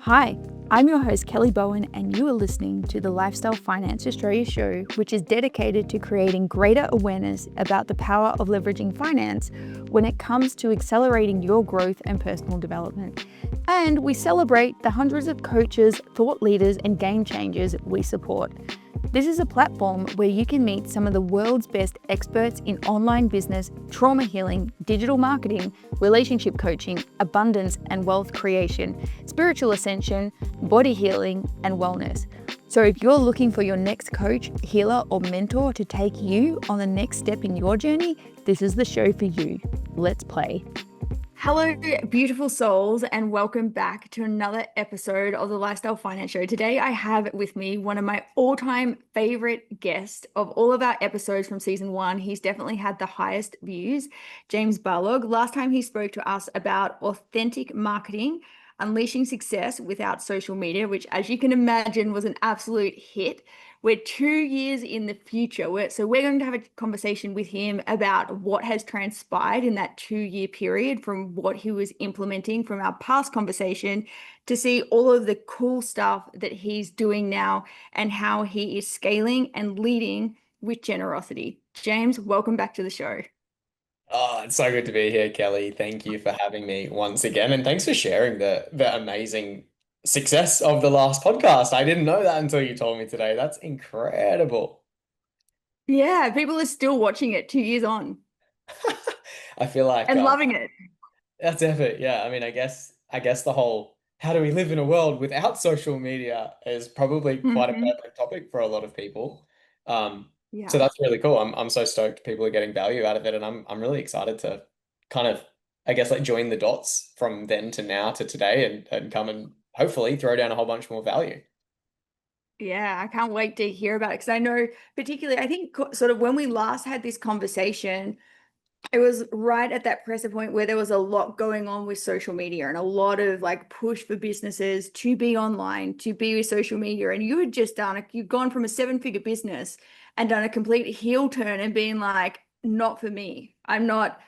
Hi, I'm your host Kelly Bowen, and you are listening to the Lifestyle Finance Australia show, which is dedicated to creating greater awareness about the power of leveraging finance when it comes to accelerating your growth and personal development. And we celebrate the hundreds of coaches, thought leaders, and game changers we support. This is a platform where you can meet some of the world's best experts in online business, trauma healing, digital marketing, relationship coaching, abundance and wealth creation, spiritual ascension, body healing, and wellness. So if you're looking for your next coach, healer, or mentor to take you on the next step in your journey, this is the show for you. Let's play. Hello, beautiful souls, and welcome back to another episode of the Lifestyle Finance Show. Today, I have with me one of my all-time favorite guests of all of our episodes from season 1. He's definitely had the highest views, James Balog. Last time he spoke to us about authentic marketing, unleashing success without social media, which, as you can imagine, was an absolute hit. We're 2 years in the future. So we're going to have a conversation with him about what has transpired in that 2-year period from what he was implementing from our past conversation to see all of the cool stuff that he's doing now and how he is scaling and leading with generosity. James, welcome back to the show. Oh, it's so good to be here, Kelly. Thank you for having me once again, and thanks for sharing the amazing success of the last podcast. I didn't know that until you told me today. That's incredible. Yeah, people are still watching it 2 years on I feel like and loving it. that's epic. Yeah, I mean, I guess the whole how do we live in a world without social media is probably quite a Hmm. perfect topic for a lot of people. Um, so Yeah. that's really cool. I'm so stoked people are getting value out of it, and I'm really excited to kind of, I guess, like join the dots from then to now to today and come and hopefully throw down a whole bunch more value. Yeah, I can't wait to hear about it because I know, particularly, I think sort of when we last had this conversation, it was right at that pressure point where there was a lot going on with social media and a lot of like push for businesses to be online, to be with social media. And you had just you'd gone from a 7-figure business and done a complete heel turn and being like, not for me. I'm not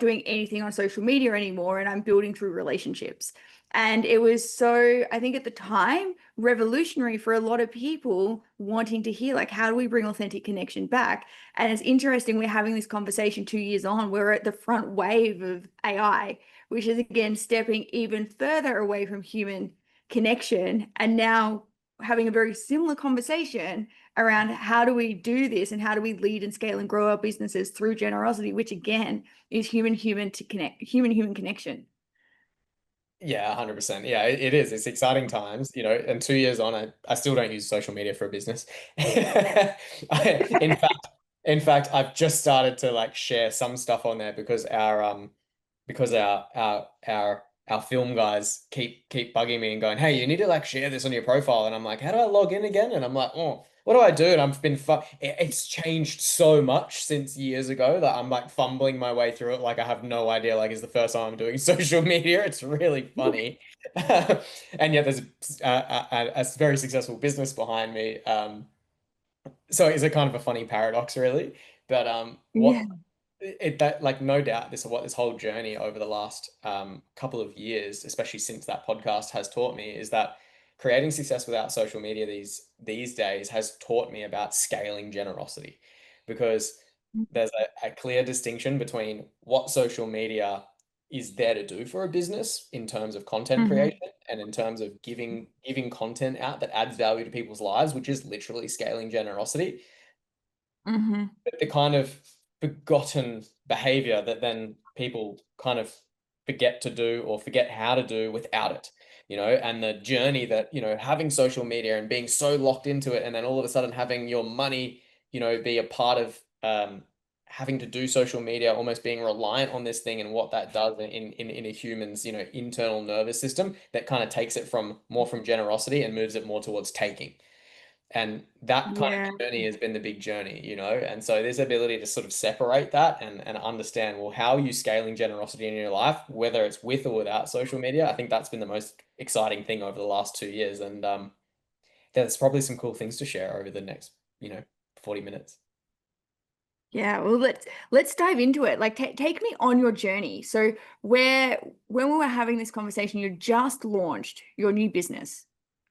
doing anything on social media anymore and I'm building through relationships. And it was so, I think at the time, revolutionary for a lot of people wanting to hear like, how do we bring authentic connection back? And it's interesting, we're having this conversation 2 years on. We're at the front wave of AI, which is again stepping even further away from human connection. And now having a very similar conversation around how do we do this and how do we lead and scale and grow our businesses through generosity, which again is human to connect, human connection. Yeah, 100%. Yeah, it is. It's exciting times, and 2 years on, I still don't use social media for a business. In fact, I've just started to like share some stuff on there because our film guys keep bugging me and going, "Hey, you need to like share this on your profile." And I'm like, "How do I log in again?" And I'm like, "Oh, what do I do?" And I've been fu it's changed so much since years ago that I'm like fumbling my way through it. Like I have no idea. Like it's the first time I'm doing social media. It's really funny, and yet there's a very successful business behind me. So it's a kind of a funny paradox, really. But Yeah. what it that like no doubt this whole journey over the last couple of years, especially since that podcast, has taught me is that creating success without social media these days has taught me about scaling generosity, because there's a clear distinction between what social media is there to do for a business in terms of content Hmm. creation and in terms of giving content out that adds value to people's lives, which is literally scaling generosity, Hmm. but the kind of forgotten behavior that then people kind of forget to do or forget how to do without it, and the journey that, having social media and being so locked into it, and then all of a sudden having your money, be a part of having to do social media, almost being reliant on this thing and what that does in a human's, internal nervous system that kind of takes it from more from generosity and moves it more towards taking. And that kind Yeah. of journey has been the big journey, And so this ability to sort of separate that and understand, well, how are you scaling generosity in your life, whether it's with or without social media? I think that's been the most exciting thing over the last 2 years. And there's probably some cool things to share over the next, 40 minutes. Yeah, well, let's dive into it. Like, take me on your journey. So, where when we were having this conversation, you just launched your new business,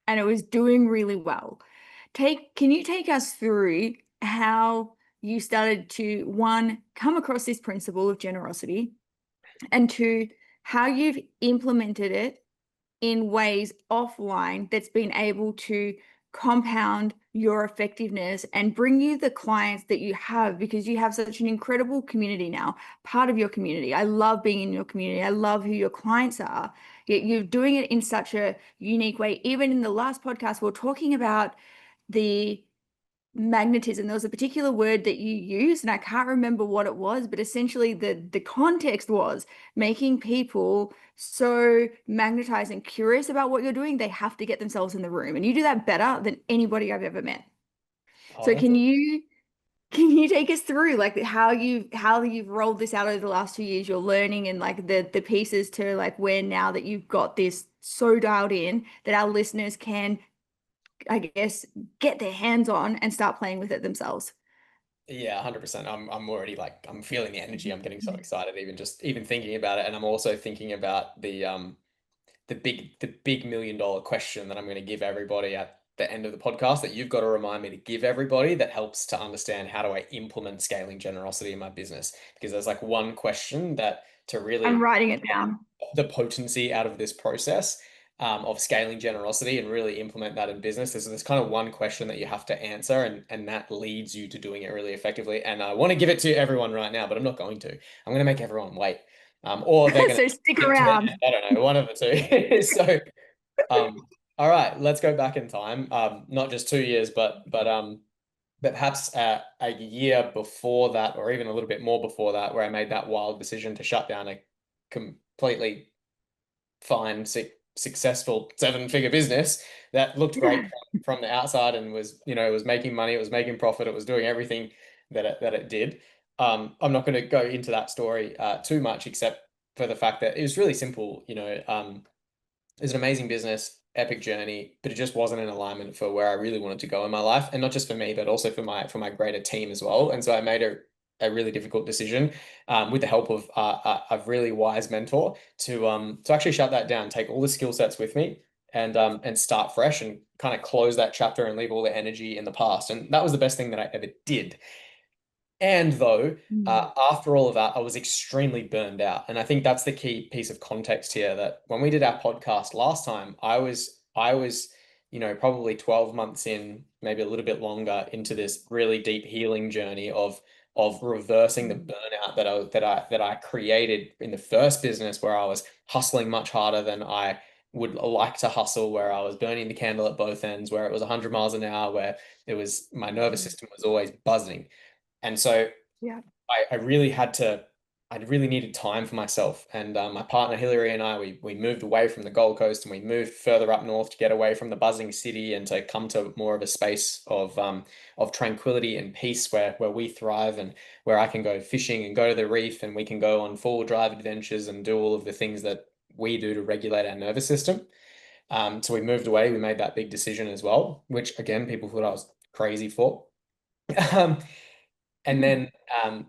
and it was doing really well. Can you take us through how you started to, one, come across this principle of generosity, and two, how you've implemented it in ways offline that's been able to compound your effectiveness and bring you the clients that you have, because you have such an incredible community now, part of your community. I love being in your community. I love who your clients are. Yet you're doing it in such a unique way. Even in the last podcast, we're talking about the magnetism. There was a particular word that you used, and I can't remember what it was, but essentially the context was making people so magnetized and curious about what you're doing, they have to get themselves in the room. And you do that better than anybody I've ever met. Oh, So that's can you take us through like how you've rolled this out over the last 2 years, your learning and like the pieces to like where now that you've got this so dialed in that our listeners can, I guess, get their hands on and start playing with it themselves. Yeah, 100%. I'm already like I'm feeling the energy. I'm getting so excited even thinking about it. And I'm also thinking about the big $1 million question that I'm going to give everybody at the end of the podcast that you've got to remind me to give everybody that helps to understand how do I implement scaling generosity in my business. Because there's like one question that to I'm really writing it down. the potency out of this process of scaling generosity and really implement that in business. There's kind of one question that you have to answer, and that leads you to doing it really effectively. And I want to give it to everyone right now, but I'm not going to. I'm going to make everyone wait, or they're going to So stick skip to the around. end. I don't know, one of the two. So, all right, let's go back in time. Not just 2 years, but perhaps a year before that, or even a little bit more before that, where I made that wild decision to shut down a completely fine, successful 7-figure business that looked great Yeah. from the outside and was, it was making money, it was making profit, it was doing everything that it did. I'm not going to go into that story too much, except for the fact that it was really simple. It's an amazing business, epic journey, but it just wasn't in alignment for where I really wanted to go in my life, and not just for me, but also for my greater team as well. And so I made a really difficult decision, with the help of a really wise mentor to actually shut that down, take all the skill sets with me, and start fresh and kind of close that chapter and leave all the energy in the past. And that was the best thing that I ever did. And though, Mm. after all of that, I was extremely burned out. And I think that's the key piece of context here, that when we did our podcast last time, I was, probably 12 months in, maybe a little bit longer into this really deep healing journey of reversing the burnout that I created in the first business, where I was hustling much harder than I would like to hustle, where I was burning the candle at both ends, where it was 100 miles an hour, where it was my nervous system was always buzzing. And so Yeah. I really I really needed time for myself. And my partner Hillary and I, we moved away from the Gold Coast and we moved further up north to get away from the buzzing city and to come to more of a space of tranquility and peace where we thrive, and where I can go fishing and go to the reef, and we can go on full drive adventures and do all of the things that we do to regulate our nervous system. So we moved away. We made that big decision as well, which again, people thought I was crazy for. Um, and Mm. then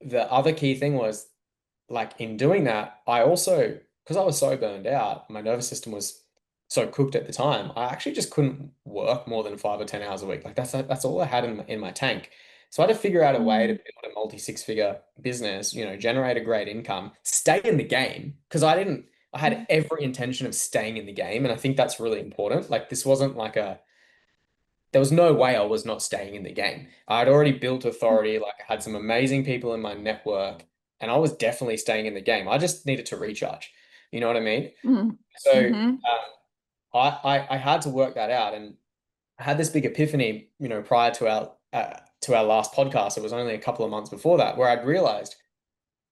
the other key thing was, like, in doing that, I also, because I was so burned out, my nervous system was so cooked at the time, I actually just couldn't work more than 5 or 10 hours a week. Like that's all I had in my tank. So I had to figure out a way to Mm. build a multi-6-figure business, generate a great income, stay in the game, because I had every intention of staying in the game. And I think that's really important. Like, this wasn't like there was no way I was not staying in the game. I'd already built authority, like I had some amazing people in my network, and I was definitely staying in the game. I just needed to recharge. You know what I mean? Mm. So Mm-hmm. I had to work that out, and I had this big epiphany, prior to our last podcast. It was only a couple of months before that, where I'd realized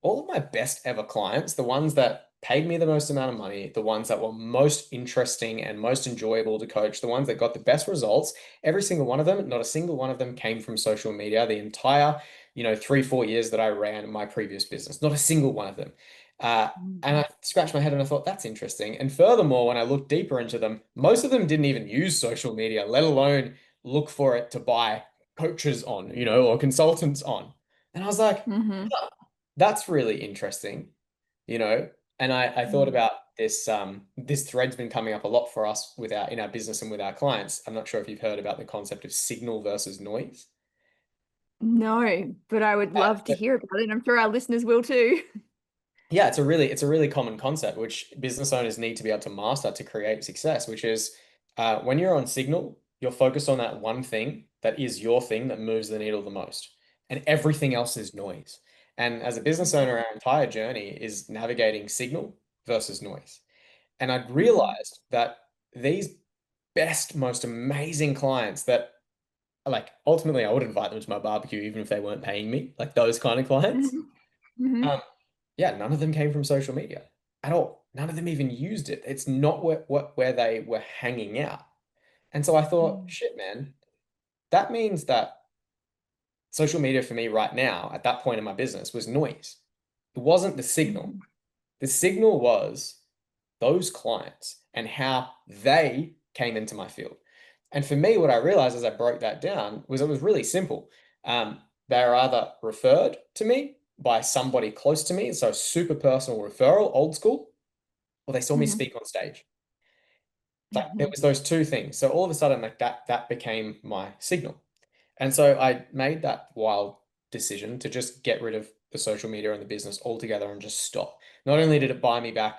all of my best ever clients, the ones that paid me the most amount of money, the ones that were most interesting and most enjoyable to coach, the ones that got the best results, every single one of them, not a single one of them came from social media. The entire, 3, 4 years that I ran my previous business, not a single one of them. Uh, and I scratched my head and I thought, that's interesting. And furthermore, when I looked deeper into them, most of them didn't even use social media, let alone look for it to buy coaches on, or consultants on. And I was like, Mm-hmm. "Huh, that's really interesting, you know?" And I thought Mm. about this, this thread's been coming up a lot for us with in our business and with our clients. I'm not sure if you've heard about the concept of signal versus noise. No, but I would love to Uh, hear about it. I'm sure our listeners will too. Yeah, it's a really common concept which business owners need to be able to master to create success, which is when you're on signal, you're focused on that one thing that is your thing that moves the needle the most, and everything else is noise. And as a business owner, our entire journey is navigating signal versus noise. And I'd Mm-hmm. realized that these best, most amazing clients that like ultimately I would invite them to my barbecue even if they weren't paying me, like those kind of clients. Mm-hmm. Um, yeah, none of them came from social media at all. None of them even used it. It's not where they were hanging out. And so I thought, shit, man, that means that social media for me right now, at that point in my business, was noise. It wasn't the signal. Mm-hmm. The signal was those clients and how they came into my field. And for me, what I realized as I broke that down was it was really simple. They are either referred to me by somebody close to me, so super personal referral, old school, or they saw me Mm-hmm. speak on stage. Like it Mm-hmm. was those two things. So all of a sudden, like that became my signal. And so I made that wild decision to just get rid of the social media and the business altogether and just stop. Not only did it buy me back,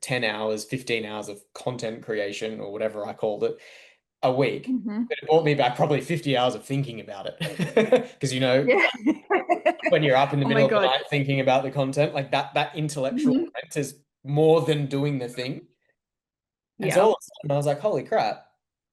10 hours, 15 hours of content creation or whatever I called it a week, Mm-hmm. but it bought me back probably 50 hours of thinking about it. Because, Yeah. when you're up in the Oh my middle of the God. night thinking about the content, like that intellectual Hmm. rent is more than doing the thing. And so all of Yep. a sudden I was like, holy crap,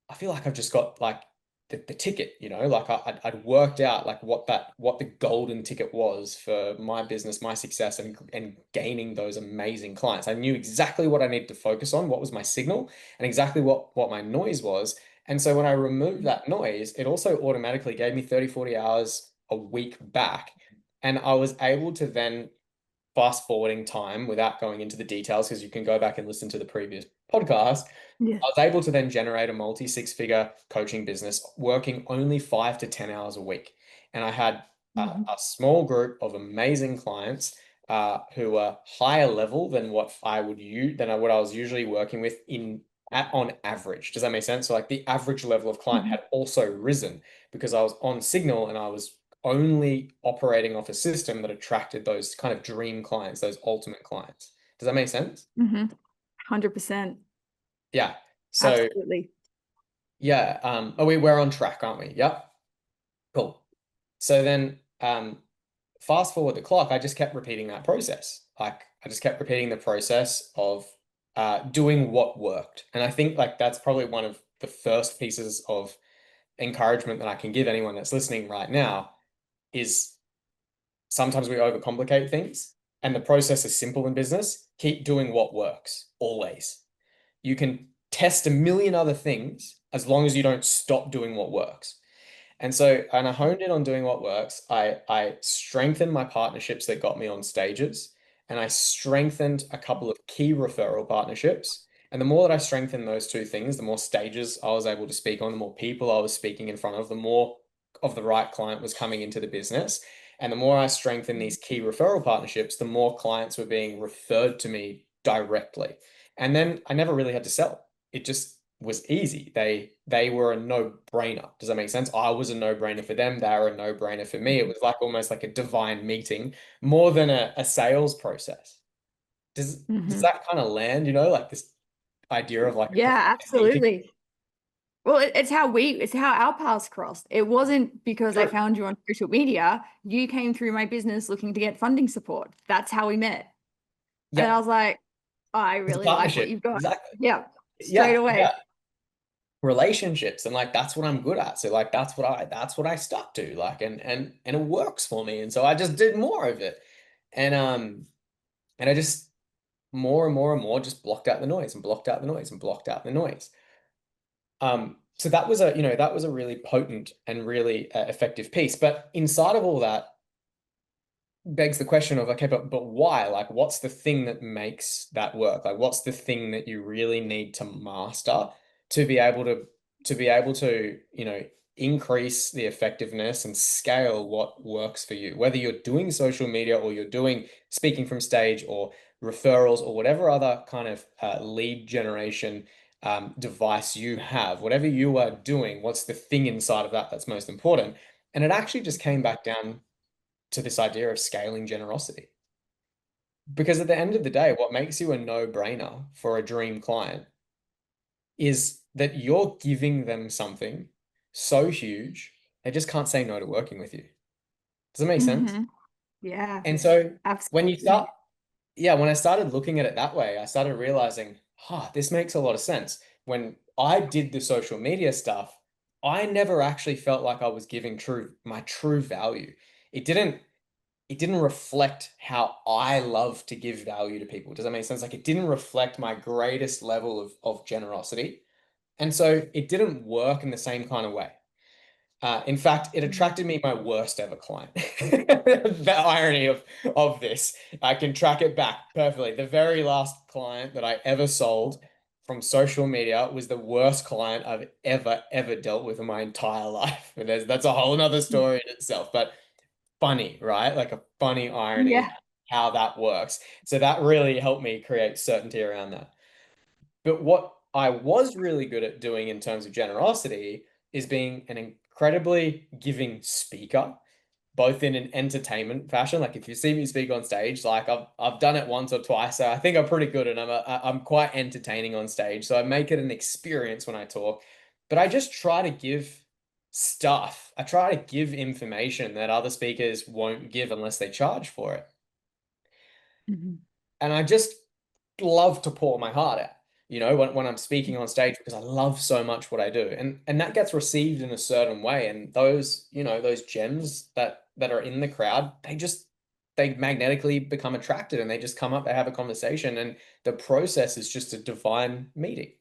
I feel like I've just got like the ticket, like I'd worked out like what the golden ticket was for my business, my success and gaining those amazing clients. I knew exactly what I needed to focus on, what was my signal and exactly what my noise was. And so when I removed that noise, it also automatically gave me 30, 40 hours a week back. And I was able to then fast forwarding time without going into the details because you can go back and listen to the previous podcast. Yes. I was able to then generate a multi six-figure coaching business working only 5 to 10 hours a week. And I had Mm-hmm. a small group of amazing clients who were higher level than what I was usually working with on average. Does that make sense? So like the average level of client Mm-hmm. had also risen because I was on signal and I was only operating off a system that attracted those kind of dream clients, those ultimate clients. Does that make sense? Mm-hmm. 100%. Yeah. So Absolutely. yeah, we're on track, aren't we? Yep. Cool. So then fast forward the clock, I just kept repeating that process. Like I just kept repeating the process of doing what worked. And I think like that's probably one of the first pieces of encouragement that I can give anyone that's listening right now is sometimes we overcomplicate things, and the process is simple in business. Keep doing what works always. You can test a million other things as long as you don't stop doing what works. And I honed in on doing what works. I strengthened my partnerships that got me on stages, and I strengthened a couple of key referral partnerships. And the more that I strengthened those two things, the more stages I was able to speak on, the more people I was speaking in front of, the more of the right client was coming into the business. And the more I strengthened these key referral partnerships, the more clients were being referred to me directly. And then I never really had to sell. It just was easy. They were a no-brainer. Does that make sense? I was a no-brainer for them. They were a no-brainer for me. It was like almost like a divine meeting more than a sales process. Does Mm-hmm. that kind of land, like this idea of like a Yeah, prophetic meeting? absolutely. Well, it's how our paths crossed. It wasn't because I True. found you on social media. You came through my business looking to get funding support. That's how we met. And I Yep. was like, oh, I It's a really like what partnership. you've got. Exactly. Yeah, straight Yeah. away. Yeah. Relationships and like that's what I'm good at. So like that's what I stuck to. Like and it works for me. And so I just did more of it. And I just more and more and more just blocked out the noise and blocked out the noise and blocked out the noise. So that was a really potent and really effective piece. But inside of all that begs the question of, okay, but why? Like, what's the thing that makes that work? Like, what's the thing that you really need to master to be able to increase the effectiveness and scale what works for you, whether you're doing social media or you're doing speaking from stage or referrals or whatever other kind of lead generation device you have, whatever you are doing, what's the thing inside of that that's most important? And it actually just came back down to this idea of scaling generosity. Because at the end of the day, what makes you a no-brainer for a dream client is that you're giving them something so huge, they just can't say no to working with you. Does that make sense? Mm-hmm. Yeah, And so when you absolutely. start, yeah, when I started looking at it that way, I started realizing, this makes a lot of sense. When I did the social media stuff, I never actually felt like I was giving my true value. It didn't it didn't reflect how I love to give value to people. Does that make sense? Like it didn't reflect my greatest level of generosity. And so it didn't work in the same kind of way. In fact, it attracted me my worst ever client. The irony of this, I can track it back perfectly. The very last client that I ever sold from social media was the worst client I've ever dealt with in my entire life. And that's a whole nother story in itself. But funny, right? Like a funny irony Yeah. how that works. So that really helped me create certainty around that. But what I was really good at doing in terms of generosity is being an incredibly giving speaker, both in an entertainment fashion. Like if you see me speak on stage, like I've done it once or twice, so I think I'm pretty good and I'm quite entertaining on stage. So I make it an experience when I talk. But I just try to give stuff. I try to give information that other speakers won't give unless they charge for it. Mhm. And I just love to pour my heart out, when I'm speaking on stage because I love so much what I do. And that gets received in a certain way. And those gems that are in the crowd, they magnetically become attracted and they just come up, they have a conversation, and the process is just a divine meeting.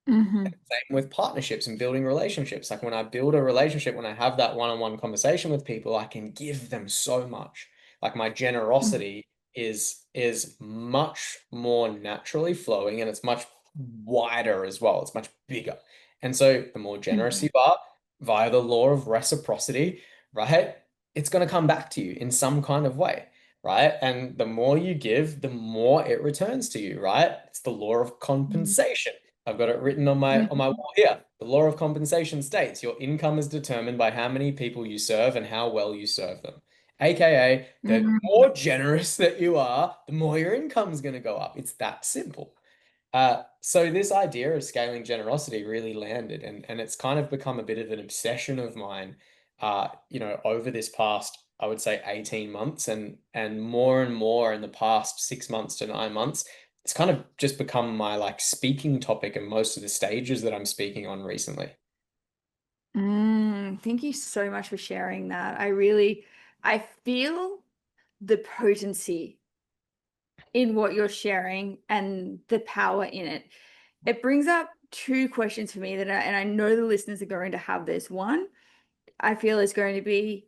Mhm. Same with partnerships and building relationships. Like when I build a relationship, when I have that one-on-one conversation with people, I can give them so much. Like my Mhm. generosity is much more naturally flowing and it's much wider as well. It's much bigger. And so the more generous Mhm. you are via the law of reciprocity, right? It's going to come back to you in some kind of way, right? And the more you give, the more it returns to you, right? It's the law of Mhm. compensation. I've got it written on my Mhm. wall here. The law of compensation states your income is determined by how many people you serve and how well you serve them. AKA, the Mhm. more generous that you are, the more your income is going to go up. It's that simple. So this idea of scaling generosity really landed, and it's kind of become a bit of an obsession of mine, over this past, I would say 18 months and more in the past 6 months to 9 months. It's kind of just become my like speaking topic in most of the stages that I'm speaking on recently. Thank you so much for sharing that. I feel the potency in what you're sharing and the power in it. It brings up two questions for me and I know the listeners are going to have this. One, I feel is going to be,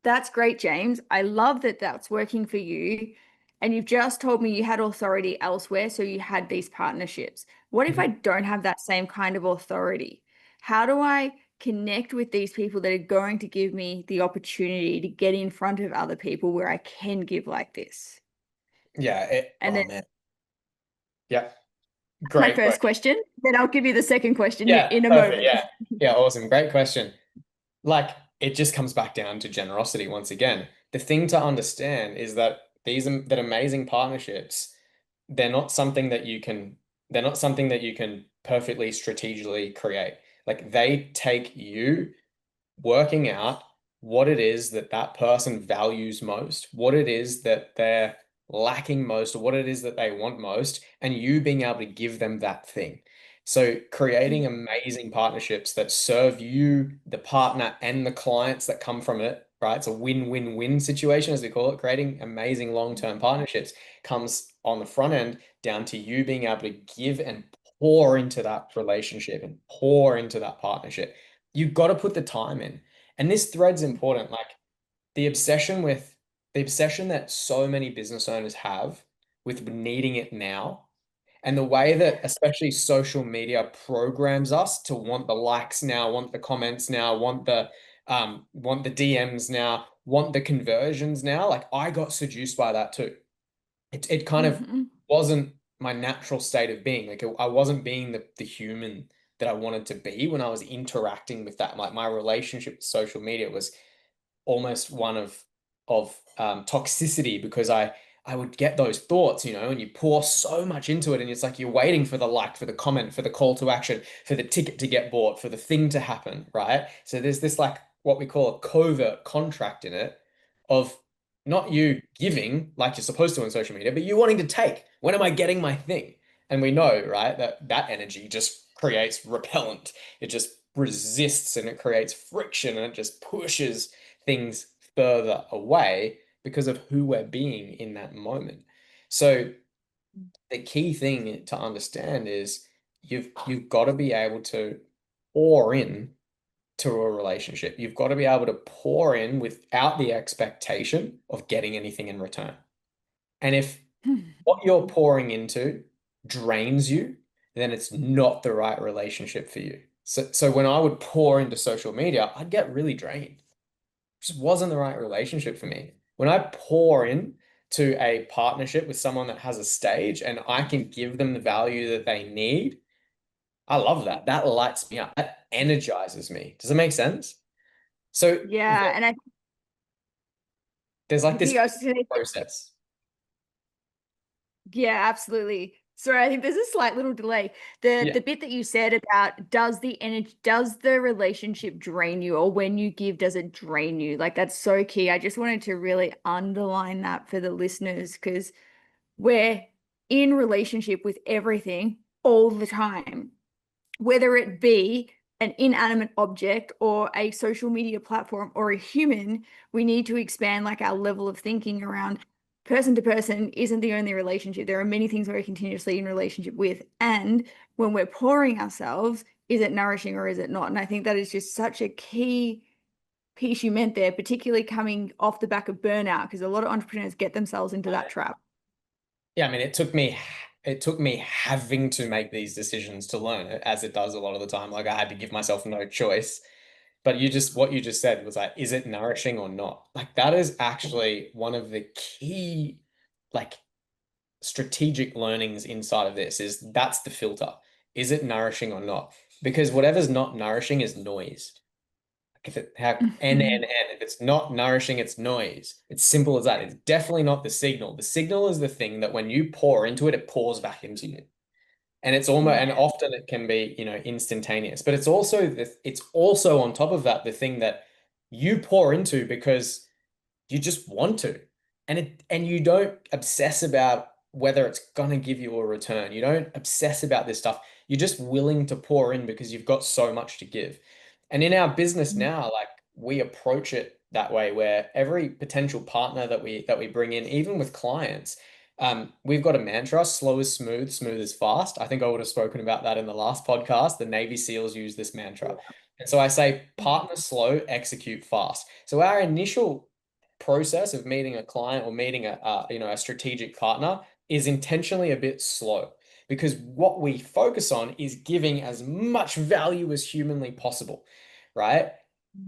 that's great, James. I love that that's working for you. And you've just told me you had authority elsewhere, so you had these partnerships. What if I Mhm. don't have that same kind of authority? How do I connect with these people that are going to give me the opportunity to get in front of other people where I can give like this? Yeah, And oh then man. Yeah, my great first question. question, then I'll give you the second question Yeah, in a perfect. moment. Yeah. Yeah, awesome. Great question. Like it just comes back down to generosity once again. The thing to understand is that that amazing partnerships, they're not something that they're not something that you can perfectly strategically create. Like they take you working out what it is that that person values most, what it is that they're lacking most, or what it is that they want most, and you being able to give them that thing. So creating amazing partnerships that serve you, the partner, and the clients that come from it, right? It's a win-win-win situation, as we call it. Creating amazing long-term partnerships comes on the front end down to you being able to give and pour into that relationship and pour into that partnership. You've got to put the time in. And this thread's important. Like the obsession that so many business owners have with needing it now And the way that especially social media programs us to want the likes now, want the comments now, want the DMs now, want the conversions now. Like I got seduced by that too. It kind of Mm-hmm. wasn't my natural state of being. Like I wasn't being the human that I wanted to be when I was interacting with that. Like my relationship with social media was almost one of toxicity because I would get those thoughts, and you pour so much into it, and it's like you're waiting for the like, for the comment, for the call to action, for the ticket to get bought, for the thing to happen, right? So there's this like what we call a covert contract in it of not you giving like you're supposed to on social media, but you wanting to take. When am I getting my thing? And we know, right, that that energy just creates repellent. It just resists and it creates friction and it just pushes things further away because of who we're being in that moment. So the key thing to understand is you've got to be able to pour in to a relationship. You've got to be able to pour in without the expectation of getting anything in return. And if what you're pouring into drains you, then it's not the right relationship for you. So when I would pour into social media, I'd get really drained. Just wasn't the right relationship for me. When I pour in to a partnership with someone that has a stage and I can give them the value that they need, I love that. That lights me up. That energizes me. Does it make sense? So Yeah, and there's like I this think I was just gonna, process. yeah, absolutely. Sorry, I think there's a slight little delay. The Yeah. the bit that you said about does the relationship drain you, or when you give, does it drain you? Like that's so key. I just wanted to really underline that for the listeners because we're in relationship with everything all the time, whether it be an inanimate object or a social media platform or a human. We need to expand like our level of thinking around person to person isn't the only relationship. There are many things we're continuously in relationship with. And when we're pouring ourselves, is it nourishing or is it not? And I think that is just such a key piece you meant there, particularly coming off the back of burnout, because a lot of entrepreneurs get themselves into that trap. Yeah, I mean, it took me having to make these decisions to learn it, as it does a lot of the time. Like I had to give myself no choice. But what you just said was like, is it nourishing or not? Like that is actually one of the key, like strategic learnings inside of this is that's the filter. Is it nourishing or not? Because whatever's not nourishing is noise. If it how Mhm. if it's not nourishing, it's noise. It's simple as that. It's definitely not the signal. The signal is the thing that when you pour into it, it pours back into you. And it's almost and Yeah. often it can be, instantaneous. But it's also on top of that the thing that you pour into because you just want to. And you don't obsess about whether it's gonna give you a return. You don't obsess about this stuff. You're just willing to pour in because you've got so much to give. And in our business now, like we approach it that way where every potential partner that we bring in, even with clients, we've got a mantra: slow is smooth, smooth is fast. I think I would have spoken about that in the last podcast. The Navy SEALs use this mantra. And so I say partner slow, execute fast. So our initial process of meeting a client or meeting a strategic partner is intentionally a bit slow because what we focus on is giving as much value as humanly possible, right?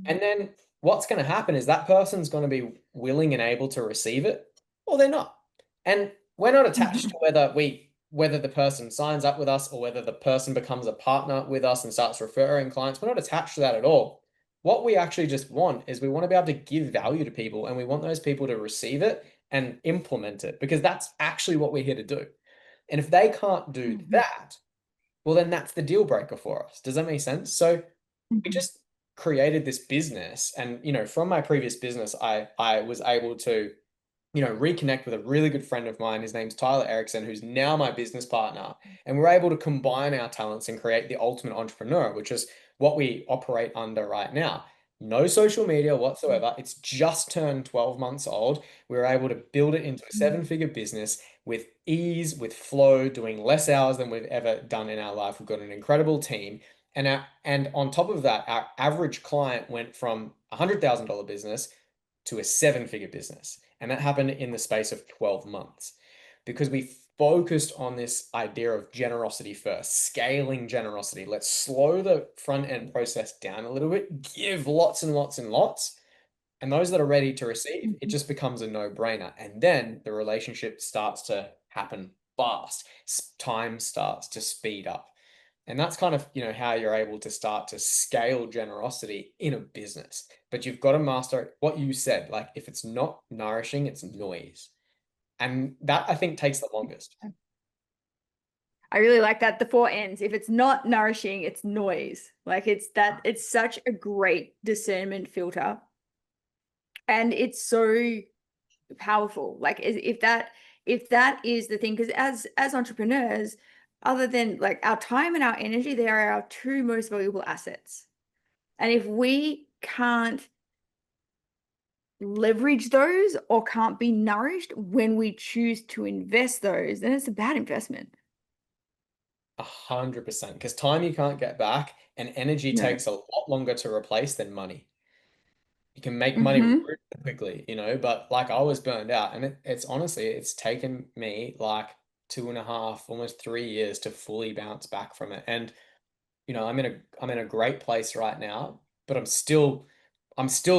And then what's going to happen is that person's going to be willing and able to receive it, or they're not. And we're not attached to Mhm. whether the person signs up with us or whether the person becomes a partner with us and starts referring clients. We're not attached to that at all. What we actually just want is we want to be able to give value to people and we want those people to receive it and implement it because that's actually what we're here to do. And if they can't do Mhm. that, well, then that's the deal breaker for us. Does that make sense? So we Mhm. just created this business and from my previous business I was able to reconnect with a really good friend of mine. His name's Tyler Erickson, who's now my business partner. And we're able to combine our talents and create the ultimate entrepreneur, which is what we operate under right now. No social media whatsoever. It's just turned 12 months old. We were able to build it into a seven-figure business with ease, with flow, doing less hours than we've ever done in our life. We've got an incredible team. And on top of that, our average client went from a $100,000 business to a seven-figure business. And that happened in the space of 12 months. because we focused on this idea of generosity first, scaling generosity. Let's slow the front end process down a little bit, give lots and lots and lots. And those that are ready to receive, it Mhm. just becomes a no-brainer. And then the relationship starts to happen fast. Time starts to speed up. And that's kind of, how you're able to start to scale generosity in a business. But you've got to master what you said. Like if it's not nourishing, it's noise. And that I think takes the longest. I really like that. The four N's. If it's not nourishing, it's noise. Like it's such a great discernment filter. And it's so powerful. Like if that is the thing, because as entrepreneurs, other than like our time and our energy, they are our two most valuable assets. And if we can't leverage those or can't be nourished when we choose to invest those, then it's a bad investment. 100%. Because time you can't get back and energy No. takes a lot longer to replace than money. You can make money Mm-hmm. really quickly, but like I was burned out, and it's honestly, it's taken me like 2.5, almost 3 years to fully bounce back from it. And I'm in a great place right now, but I'm still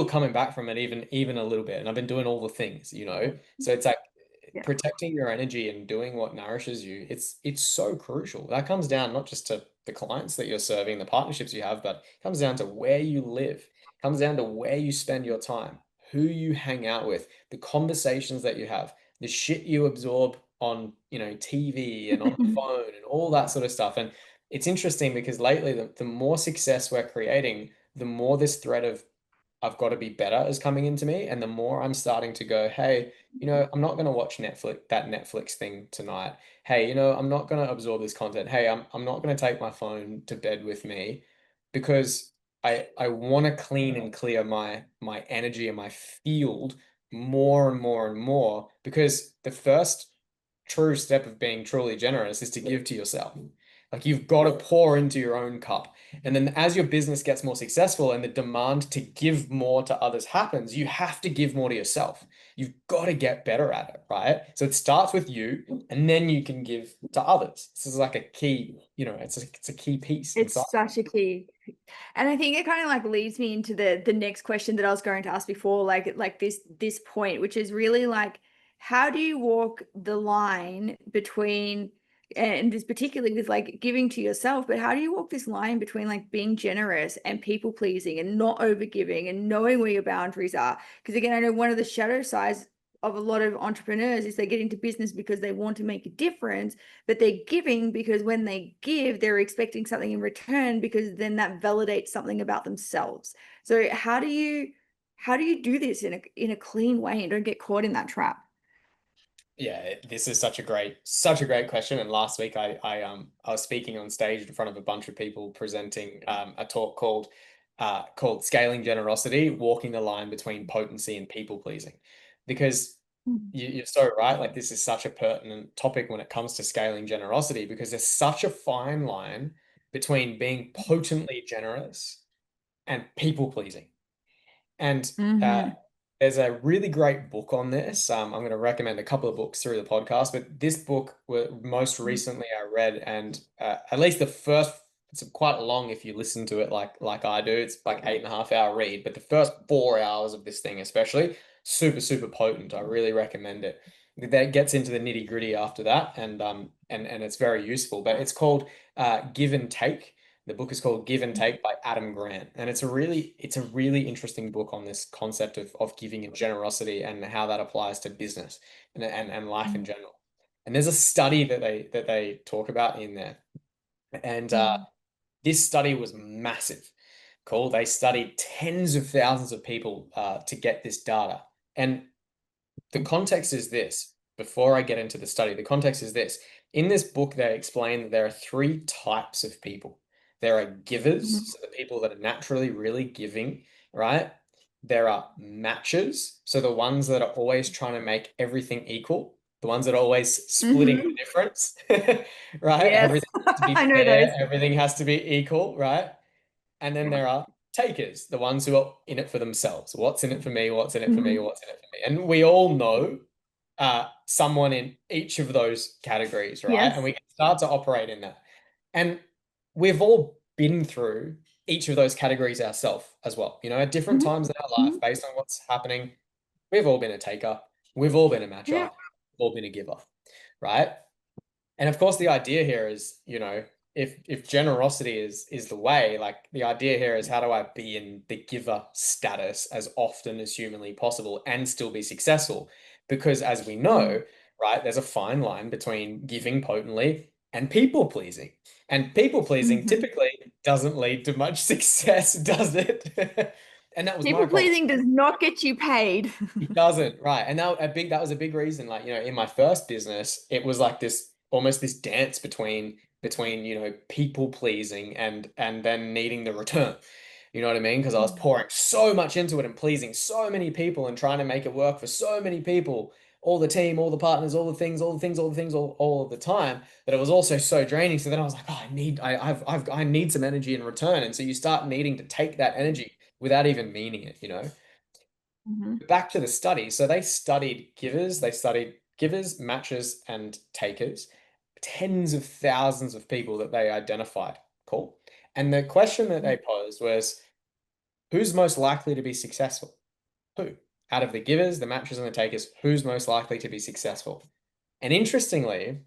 coming back from it even a little bit. And I've been doing all the things. So it's like Yeah. protecting your energy and doing what nourishes you. It's so crucial. That comes down not just to the clients that you're serving, the partnerships you have, but it comes down to where you live. It comes down to where you spend your time, who you hang out with, the conversations that you have, the shit you absorb on, TV and on the phone and all that sort of stuff. And it's interesting because lately, the more success we're creating, the more this thread of I've got to be better is coming into me. And the more I'm starting to go, hey, I'm not going to watch that Netflix thing tonight. Hey, I'm not going to absorb this content. Hey, I'm not going to take my phone to bed with me because I want to clean and clear my energy and my field more and more and more, because the first true step of being truly generous is to give to yourself. Like you've got to pour into your own cup. And then as your business gets more successful and the demand to give more to others happens, you have to give more to yourself. You've got to get better at it, right? So it starts with you and then you can give to others. This is like a key, it's a key piece inside. It's such a key. And I think it kind of like leads me into the next question that I was going to ask before, like this point, which is really like, how do you walk the line between, and this particularly with like giving to yourself, but how do you walk this line between like being generous and people pleasing and not over giving and knowing where your boundaries are? Because again, I know one of the shadow sides of a lot of entrepreneurs is they get into business because they want to make a difference, but they're giving because when they give, they're expecting something in return, because then that validates something about themselves. So how do you do this in a clean way and don't get caught in that trap? Yeah, this is such a great question. And last week I was speaking on stage in front of a bunch of people presenting a talk called Scaling Generosity, Walking the Line Between Potency and People Pleasing. Because you're so right. Like this is such a pertinent topic when it comes to scaling generosity, because there's such a fine line between being potently generous and people pleasing. And Mm-hmm. there's a really great book on this. I'm going to recommend a couple of books through the podcast, but this book most recently I read, and at least the first, it's quite long if you listen to it like I do. It's like 8.5 hour read, but the first 4 hours of this thing, especially, super, super potent. I really recommend it. That gets into the nitty gritty after that, and it's very useful. But it's called Give and Take. The book is called Give and Take by Adam Grant. And it's a really interesting book on this concept of giving and generosity and how that applies to business and life in general. And there's a study that they talk about in there. And this study was massive. Cool. They studied tens of thousands of people to get this data. And the context is this. Before I get into the study, the context is this. In this book, they explain that there are three types of people. There are givers, so the people that are naturally really giving, right? There are matchers, so the ones that are always trying to make everything equal, the ones that are always splitting the Mm-hmm. difference, right? Yes. Everything has to be I know those. fair, everything has to be equal, right? And then there are takers, the ones who are in it for themselves. What's in it for me? What's in it for me? Mhm. What's in it for me? And we all know someone in each of those categories, right? And Yes. we can start to operate in that. And we've all been through each of those categories ourselves as well, at different Mhm. times in our life, Mhm. based on what's happening. We've all been a taker, we've all been a matcher, Yeah. we've all been a giver, right? And of course, the idea here is, if generosity is the way, like the idea here is how do I be in the giver status as often as humanly possible and still be successful? Because as we Mm. know, right, there's a fine line between giving potently and people pleasing. And people pleasing Mhm. typically doesn't lead to much success, does it? And that was my People problem. pleasing does not get you paid. It doesn't, right. And that was a big reason. Like, in my first business, it was like this almost this dance between, people pleasing and then needing the return. You know what I mean? Because I was Mm. pouring so much into it and pleasing so many people and trying to make it work for so many people, all the team, all the partners, all the things, all the things, all the things, all of the time, that it was also so draining. So then I was like, oh, I need some energy in return. And so you start needing to take that energy without even meaning it. Mhm. Back to the study. So they studied givers, matchers, and takers, tens of thousands of people that they identified. Cool. And the question that they posed was, who's most likely to be successful? Who? Out of the givers, the matchers, and the takers, who's most likely to be successful? And interestingly,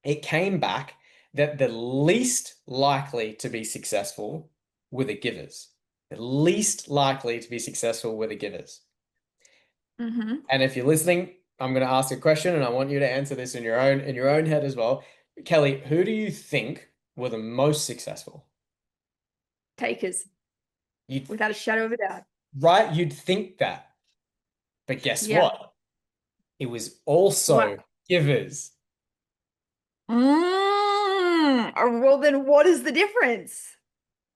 it came back that the least likely to be successful were the givers. The least likely to be successful were the givers. Mhm. And if you're listening, I'm going to ask a question and I want you to answer this in your own head as well. Kelly, who do you think were the most successful? Takers, You'd without a shadow of a doubt. right, you'd think that. But guess Yeah. what? It was What? also givers, Well, then what is the difference?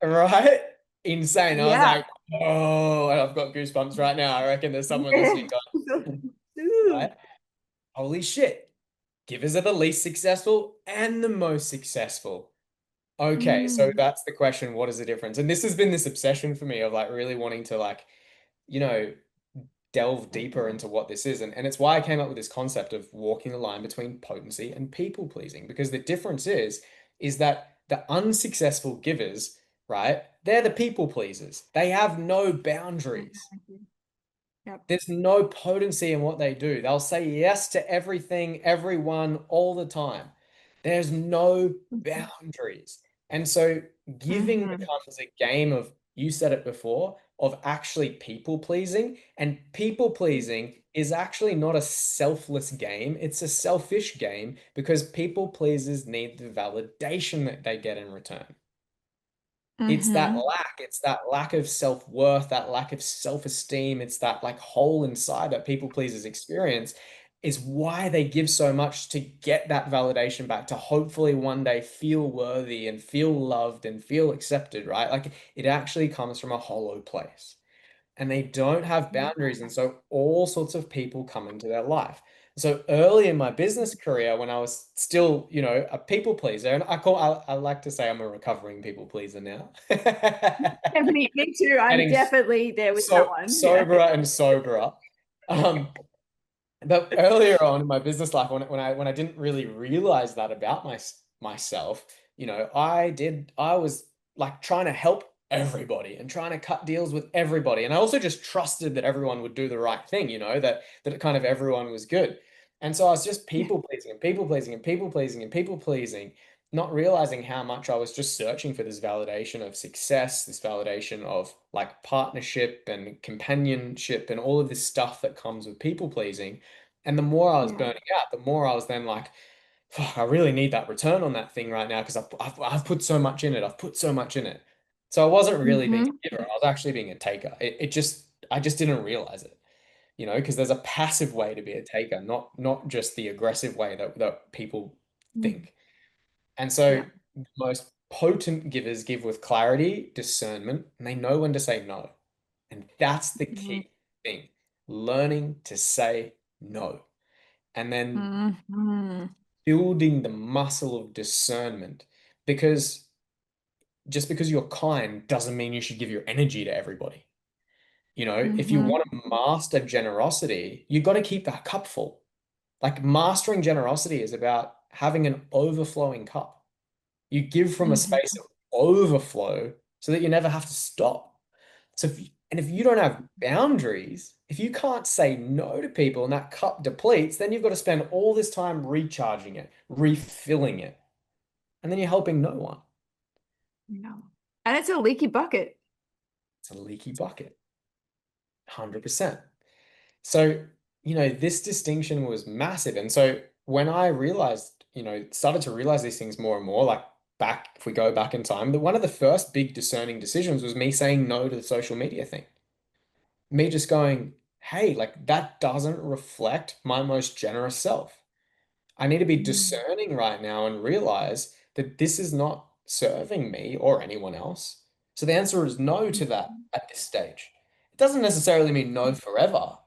right? Insane. I was Yeah. like, oh, and I've got goosebumps right now. I reckon there's someone Yeah. listening going, Ooh. right? Holy shit. Givers are the least successful and the most successful. Okay, so Mm. that's the question. What is the difference? And this has been this obsession for me of like really wanting to like, you know, delve deeper into what this is. And it's why I came up with this concept of walking the line between potency and people pleasing. Because the difference is that the unsuccessful givers, right? They're the people pleasers. They have no boundaries. Yep. There's no potency in what they do. They'll say yes to everything, everyone, all the time. There's no boundaries. And so giving Mhm. becomes a game of, you said it before, of actually people pleasing. And people pleasing is actually not a selfless game, it's a selfish game because people pleasers need the validation that they get in return. Mhm. It's that lack of self-worth, that lack of self-esteem. It's that like hole inside that people pleasers experience is why they give so much to get that validation back, to hopefully one day feel worthy and feel loved and feel accepted, right? Like it actually comes from a hollow place and they don't have boundaries. And so all sorts of people come into their life. So early in my business career, when I was still, a people pleaser, and I like to say I'm a recovering people pleaser now. Me too. I'm Getting definitely there with that so one. Yeah. soberer and soberer. Um, but earlier on in my business life, when I didn't really realize that about myself, I was like trying to help everybody and trying to cut deals with everybody. And I also just trusted that everyone would do the right thing, that it kind of everyone was good. And so I was just Yeah. people pleasing and people pleasing and people pleasing and people pleasing, not realizing how much I was just searching for this validation of success, this validation of like partnership and companionship and all of this stuff that comes with people pleasing. And the more I was Yeah. burning out, the more I was then like, fuck, I really need that return on that thing right now because I've put so much in it. I've put so much in it. So I wasn't really being Mhm. a giver. I was actually being a taker. I just didn't realize it, because there's a passive way to be a taker, not just the aggressive way that people Mm. think. And so Yeah. the most potent givers give with clarity, discernment, and they know when to say no. And that's the Mhm. key thing, learning to say no. And then Mhm. building the muscle of discernment. Because just because you're kind doesn't mean you should give your energy to everybody. If you Mhm. want to master generosity, you got to keep that cup full. Like mastering generosity is about having an overflowing cup. You give from a space of overflow so that you never have to stop. And if you don't have boundaries, if you can't say no to people and that cup depletes, then you've got to spend all this time recharging it, refilling it, and then you're helping no one. No. And it's a leaky bucket. It's a leaky bucket, 100%. So, this distinction was massive. And so when I realized, started to realize these things more and more, like if we go back in time, one of the first big discerning decisions was me saying no to the social media thing. Me just going, hey, like that doesn't reflect my most generous self. I need to be discerning right now and realize that this is not serving me or anyone else. So the answer is no to that at this stage. It doesn't necessarily mean no forever,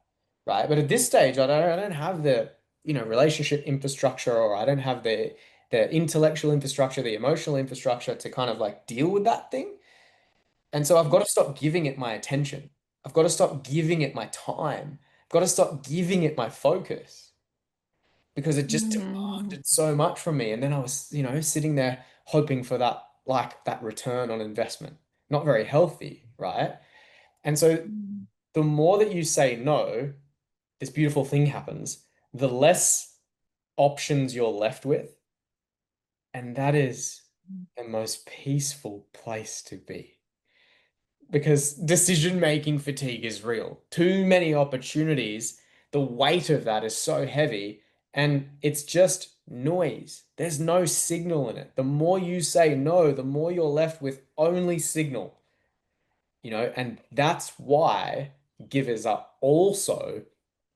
right? But at this stage, I don't have the, relationship infrastructure, or I don't have the intellectual infrastructure, the emotional infrastructure to kind of like deal with that thing. And so I've got to stop giving it my attention. I've got to stop giving it my time. I've got to stop giving it my focus because it just demanded so much from me. And then I was, sitting there hoping for that, like that return on investment. Not very healthy, right? And so the more that you say no, this beautiful thing happens, the less options you're left with. And that is the most peaceful place to be. Because decision-making fatigue is real. Too many opportunities, the weight of that is so heavy, and it's just noise. There's no signal in it. The more you say no, the more you're left with only signal, and that's why givers are also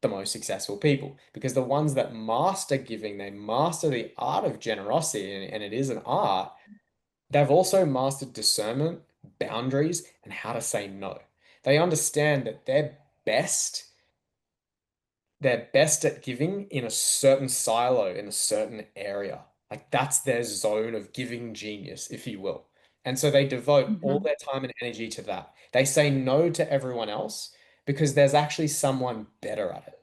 the most successful people, because the ones that master giving, they master the art of generosity, and it is an art. They've also mastered discernment, boundaries, and how to say no. They understand that they're best at giving in a certain silo, in a certain area. Like that's their zone of giving genius, if you will. And so they devote all their time and energy to that. They say no to everyone else because there's actually someone better at it.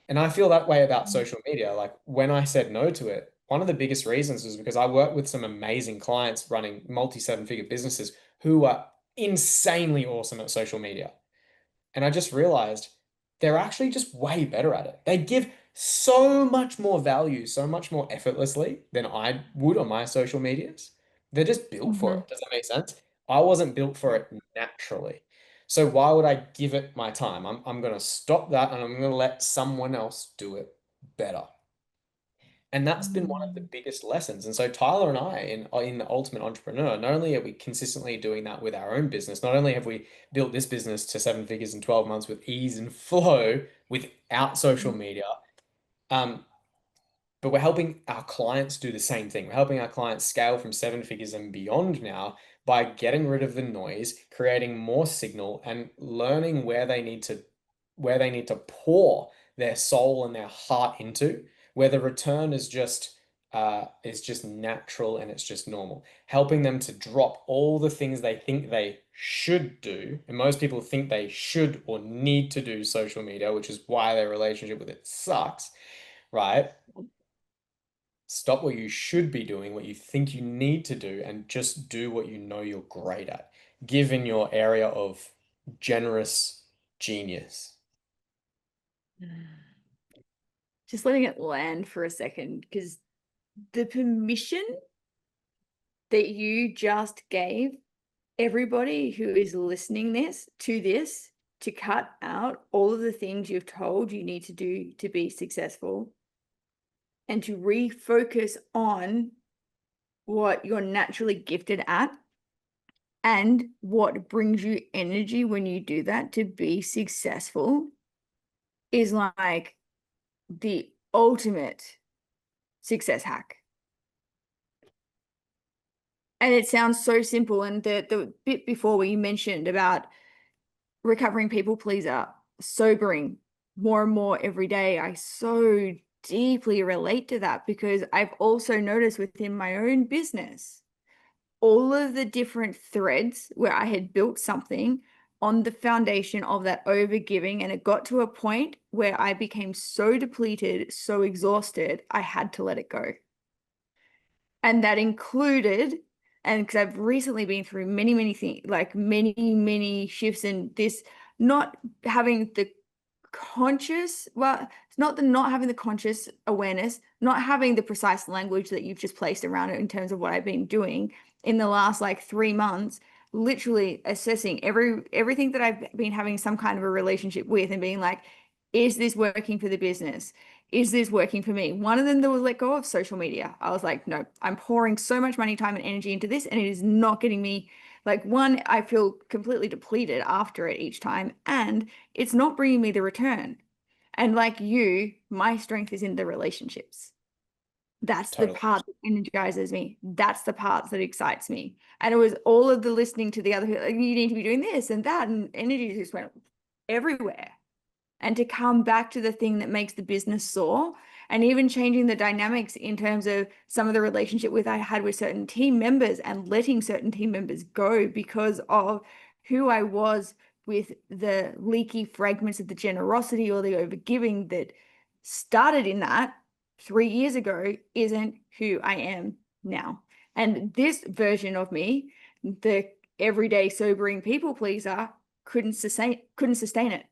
And I feel that way about social media. Like when I said no to it, one of the biggest reasons was because I work with some amazing clients running multi-seven-figure businesses who are insanely awesome at social media. And I just realized they're actually just way better at it. They give so much more value, so much more effortlessly than I would on my social medias. They're just built for it. Does that make sense? I wasn't built for it naturally. So why would I give it my time? I'm going to stop that and I'm going to let someone else do it better. And that's been one of the biggest lessons. And so Tyler and I in the Ultimate Entrepreneur, not only are we consistently doing that with our own business, not only have we built this business to seven figures in 12 months with ease and flow without social media, um, but we're helping our clients do the same thing. We're helping our clients scale from seven figures and beyond now by getting rid of the noise, creating more signal, and learning where they need to pour their soul and their heart into, where the return is just natural and it's just normal. Helping them to drop all the things they think they should do. And most people think they should or need to do social media, which is why their relationship with it sucks, right? Stop what you should be doing, what you think you need to do, and just do what you know you're great at. Give in your area of generous genius. Just letting it land for a second, because the permission that you just gave everybody who is listening this to cut out all of the things you've told you need to do to be successful and to refocus on what you're naturally gifted at and what brings you energy when you do that to be successful is like the ultimate success hack. And it sounds so simple. And the bit before where you mentioned about recovering people pleaser, sobering more and more every day, I so deeply relate to that because I've also noticed within my own business all of the different threads where I had built something on the foundation of that overgiving. And it got to a point where I became so depleted, so exhausted, I had to let it go. And that included, and because I've recently been through many, many things, like many, many shifts in this, not having the conscious, well, it's not the not having the conscious awareness, not having the precise language that you've just placed around it in terms of what I've been doing in the last like 3 months, literally assessing everything that I've been having some kind of a relationship with and being like, is this working for the business? Is this working for me? One of them that was let go of social media. I was like, no, I'm pouring so much money, time, and energy into this, and it is not getting me like one, I feel completely depleted after it each time, and it's not bringing me the return. And like you, my strength is in the relationships. That's the Totally. part that energizes me. That's the part that excites me. And it was all of the listening to the other, like, you need to be doing this and that, and energy just went everywhere. And to come back to the thing that makes the business soar, and even changing the dynamics in terms of some of the relationship with I had with certain team members and letting certain team members go because of who I was with the leaky fragments of the generosity or the overgiving that started in that 3 years ago isn't who I am now. And this version of me, the everyday sobering people pleaser, couldn't sustain it.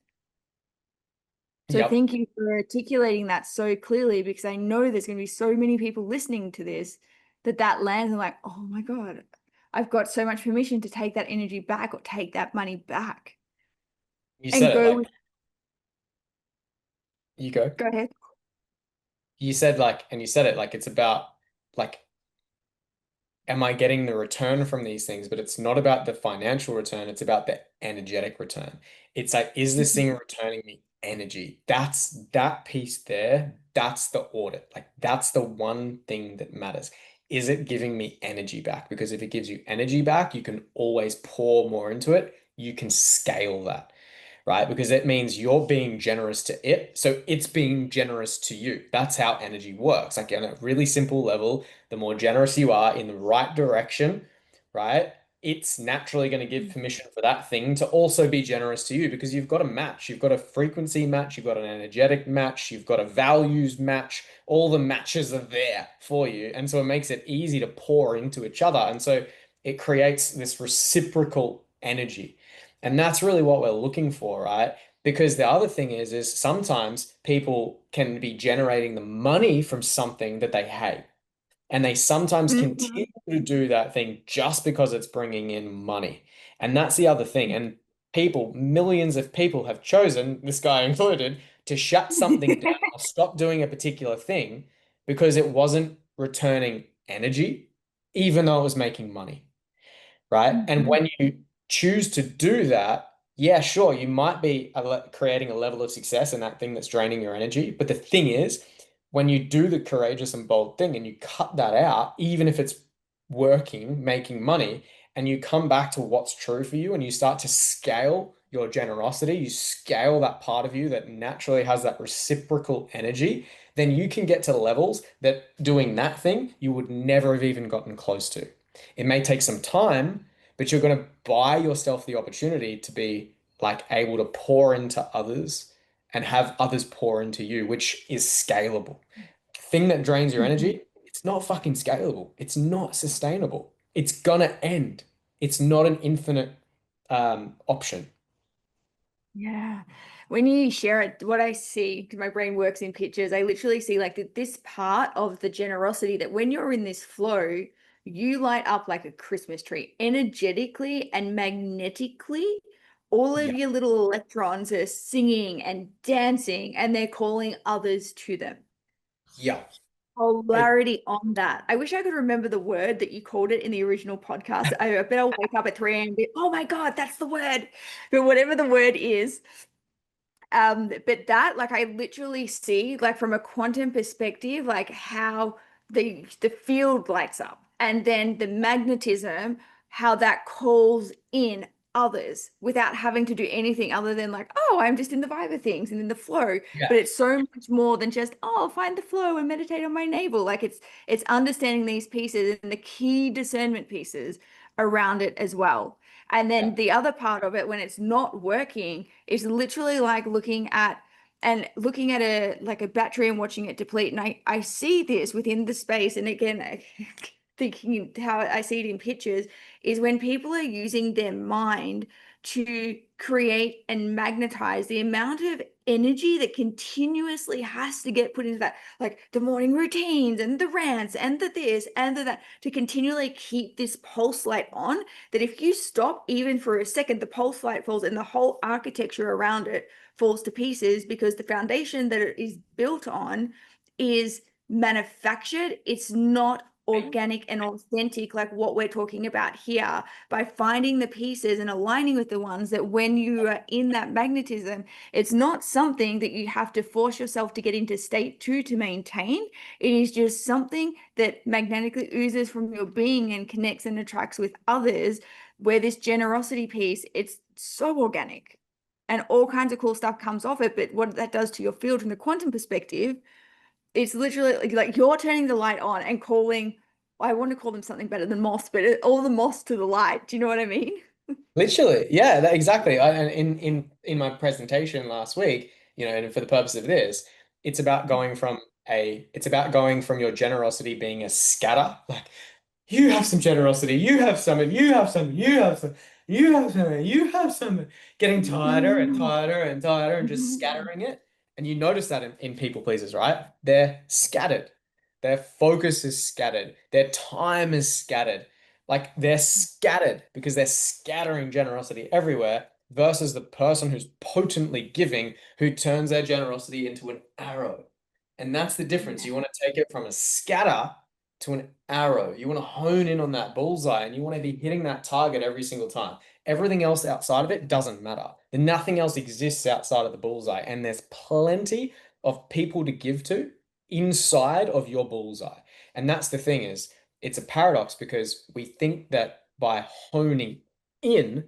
So Yep. thank you for articulating that so clearly, because I know there's going to be so many people listening to this that lands and like, oh my God, I've got so much permission to take that energy back or take that money back You and said it go like with, you go. go ahead. You said like, and you said it like it's about like, am I getting the return from these things? But it's not about the financial return, it's about the energetic return. It's like, is this thing returning me energy? That's that piece there. That's the audit. Like, that's the one thing that matters. Is it giving me energy back? Because if it gives you energy back, you can always pour more into it. You can scale that, right? Because it means you're being generous to it. So it's being generous to you. That's how energy works. Like, on a really simple level, the more generous you are in the right direction, right? It's naturally going to give permission for that thing to also be generous to you because you've got a match. You've got a frequency match. You've got an energetic match. You've got a values match. All the matches are there for you. And so it makes it easy to pour into each other. And so it creates this reciprocal energy. And that's really what we're looking for, right? Because the other thing is sometimes people can be generating the money from something that they hate. And they sometimes Mhm. continue to do that thing just because it's bringing in money. And that's the other thing. And people, millions of people have chosen, this guy included, to shut something down or stop doing a particular thing because it wasn't returning energy, even though it was making money, right? And Mhm. when you choose to do that, yeah, sure, you might be creating a level of success in that thing that's draining your energy. But the thing is, when you do the courageous and bold thing and you cut that out, even if it's working, making money, and you come back to what's true for you and you start to scale your generosity, you scale that part of you that naturally has that reciprocal energy, then you can get to levels that doing that thing you would never have even gotten close to. It may take some time, but you're going to buy yourself the opportunity to be like able to pour into others and have others pour into you, which is scalable. Thing that drains your Mhm. energy, it's not fucking scalable. It's not sustainable. It's gonna end. It's not an infinite option. Yeah. When you share it, what I see, because my brain works in pictures, I literally see like this part of the generosity that when you're in this flow, you light up like a Christmas tree energetically and magnetically. All of Yeah. your little electrons are singing and dancing, and they're calling others to them. Yeah. It, Polarity on that. I wish I could remember the word that you called it in the original podcast. I bet I'll wake up at 3 a.m. and be, oh my God, that's the word. But whatever the word is, but that, like, I literally see, like, from a quantum perspective, like how the field lights up, and then the magnetism, how that calls in others without having to do anything other than like, oh, I'm just in the vibe of things and in the flow. yeah. But it's so much more than just, oh, I'll find the flow and meditate on my navel. Like it's understanding these pieces, and the key discernment pieces around it as well. And then Yeah. the other part of it, when it's not working, is literally like looking at a like a battery and watching it deplete. And I see this within the space. And again, thinking how I see it in pictures is when people are using their mind to create and magnetize the amount of energy that continuously has to get put into that, like the morning routines and the rants and the this and the that, to continually keep this pulse light on, that if you stop even for a second, the pulse light falls and the whole architecture around it falls to pieces, because the foundation that it is built on is manufactured. It's not organic and authentic like what we're talking about here, by finding the pieces and aligning with the ones that when you are in that magnetism, it's not something that you have to force yourself to get into state two to maintain. It is just something that magnetically oozes from your being and connects and attracts with others, where this generosity piece, it's so organic and all kinds of cool stuff comes off it. But what that does to your field from the quantum perspective, it's literally like you're turning the light on and calling, I want to call them something better than moths, but all the moths to the light. Do you know what I mean? Literally, yeah, exactly. And in my presentation last week, and for the purpose of this, it's about going from your generosity being a scatter, like you have some generosity, you have some, and you have some, you have some, you have some, and you have some, getting tighter and tighter and tighter and just scattering it. And you notice that in people pleasers, right? They're scattered. Their focus is scattered. Their time is scattered. Like they're scattered because they're scattering generosity everywhere versus the person who's potently giving, who turns their generosity into an arrow. And that's the difference. You want to take it from a scatter to an arrow. You want to hone in on that bullseye and you want to be hitting that target every single time. Everything else outside of it doesn't matter. Then nothing else exists outside of the bullseye. And there's plenty of people to give to inside of your bullseye. And that's the thing is, it's a paradox because we think that by honing in,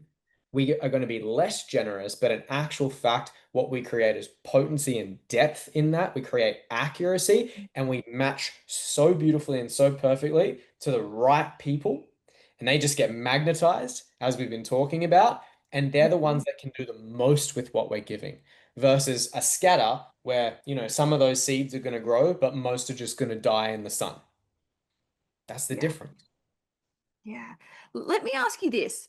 we are going to be less generous, but in actual fact, what we create is potency and depth in that. We create accuracy and we match so beautifully and so perfectly to the right people. And they just get magnetized, as we've been talking about. And they're the ones that can do the most with what we're giving versus a scatter where, some of those seeds are going to grow, but most are just going to die in the sun. That's the Yeah. difference. Yeah. Let me ask you this.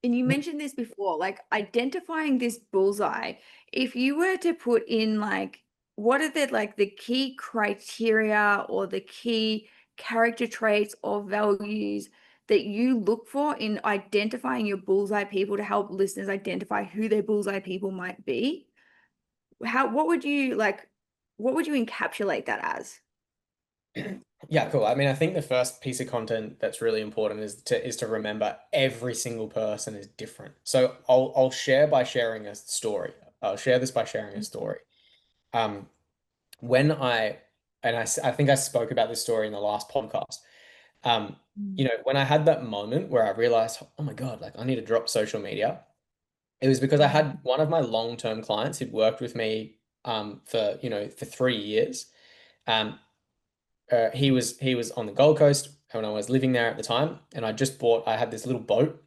And you mentioned this before, like identifying this bullseye. If you were to put in like, what are the key criteria or the key character traits or values that you look for in identifying your bullseye people to help listeners identify who their bullseye people might be? What would you like, what would you encapsulate that as? Yeah, cool. I mean, I think the first piece of content that's really important is to remember every single person is different. So I'll share by sharing a story. I'll share this by sharing a story. Um, when I I think I spoke about this story in the last podcast. When I had that moment where I realized, oh my God, like I need to drop social media, it was because I had one of my long-term clients who'd worked with me for 3 years. Um, he was on the Gold Coast when I was living there at the time, and I had this little boat,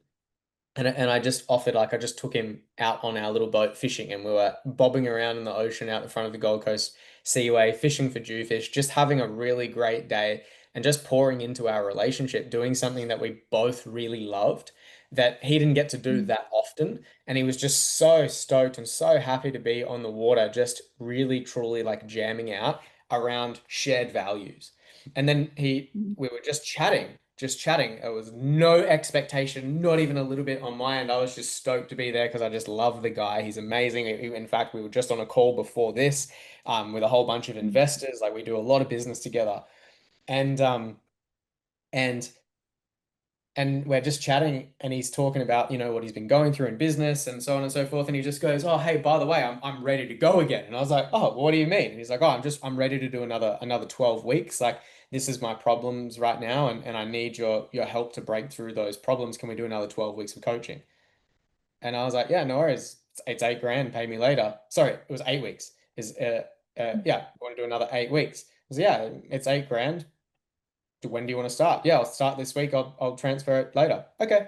and I just offered, like, I just took him out on our little boat fishing, and we were bobbing around in the ocean out the front of the Gold Coast Seaway, fishing for jewfish, just having a really great day, and just pouring into our relationship, doing something that we both really loved, that he didn't get to do that often, and he was just so stoked and so happy to be on the water, just really truly like jamming out around shared values. And then we were just chatting. It was no expectation, not even a little bit on my end. I was just stoked to be there because I just love the guy. He's amazing. In fact, we were just on a call before this, with a whole bunch of investors. Like we do a lot of business together, and and and we're just chatting, and he's talking about what he's been going through in business and so on and so forth, and he just goes, oh hey, by the way, I'm ready to go again. And I was like, oh, what do you mean? And he's like, oh, I'm ready to do another 12 weeks. Like, this is my problems right now, and I need your help to break through those problems. Can we do another 12 weeks of coaching? And I was like, yeah, no worries. It's 8 grand, pay me later. Sorry, it was 8 weeks. Yeah, want to do another 8 weeks? I was, yeah, it's 8 grand. when do you want to start? Yeah, I'll start this week. I'll transfer it later. Okay.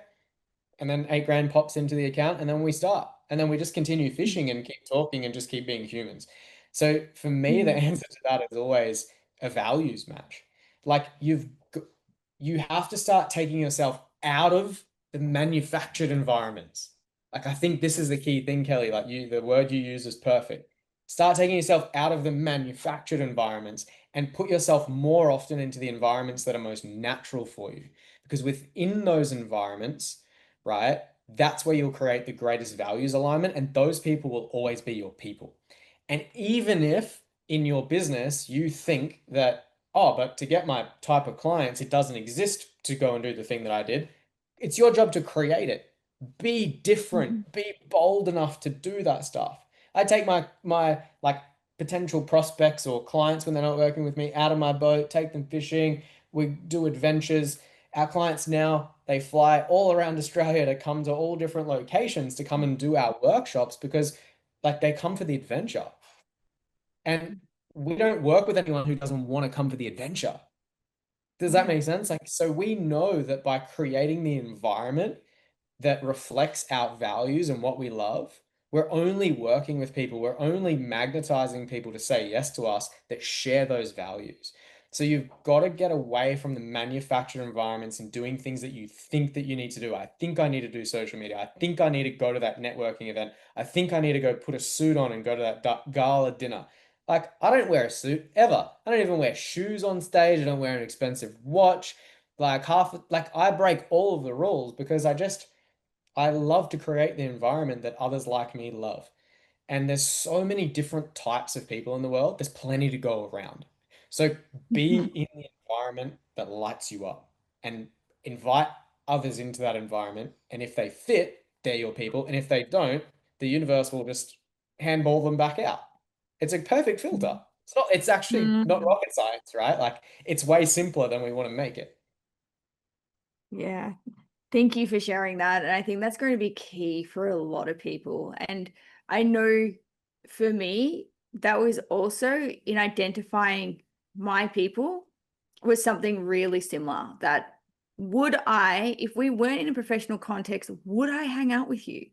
And then 8 grand pops into the account, and then we start. And then we just continue fishing and keep talking and just keep being humans. So for me, the Mm. answer to that is always a values match. Like you have to start taking yourself out of the manufactured environments. Like I think this is the key thing, Kelly. Like the word you use is perfect. Start taking yourself out of the manufactured environments and put yourself more often into the environments that are most natural for you. Because within those environments, right, that's where you'll create the greatest values alignment, and those people will always be your people. And even if in your business you think that, oh, but to get my type of clients, it doesn't exist to go and do the thing that I did, it's your job to create it. Be Mhm. different, be bold enough to do that stuff. I take my like potential prospects or clients when they're not working with me out of my boat, take them fishing, we do adventures. Our clients now, they fly all around Australia to come to all different locations to come and do our workshops because like they come for the adventure. And we don't work with anyone who doesn't want to come for the adventure. Does that Yeah. make sense? Like, so we know that by creating the environment that reflects our values and what we love, we're only working with people, we're only magnetizing people to say yes to us that share those values. So you've got to get away from the manufactured environments and doing things that you think that you need to do. I think I need to do social media. I think I need to go to that networking event. I think I need to go put a suit on and go to that gala dinner. Like, I don't wear a suit ever. I don't even wear shoes on stage. I don't wear an expensive watch. Like I break all of the rules because I love to create the environment that others like me love. And there's so many different types of people in the world. There's plenty to go around. So be Mhm. in the environment that lights you up and invite others into that environment. And if they fit, they're your people. And if they don't, the universe will just handball them back out. It's a perfect filter. It's actually not Mhm. rocket science, right? Like it's way simpler than we want to make it. Yeah. Thank you for sharing that. And I think that's going to be key for a lot of people. And I know for me, that was also in identifying my people was something really similar. That would I, if we weren't in a professional context, would I hang out with you?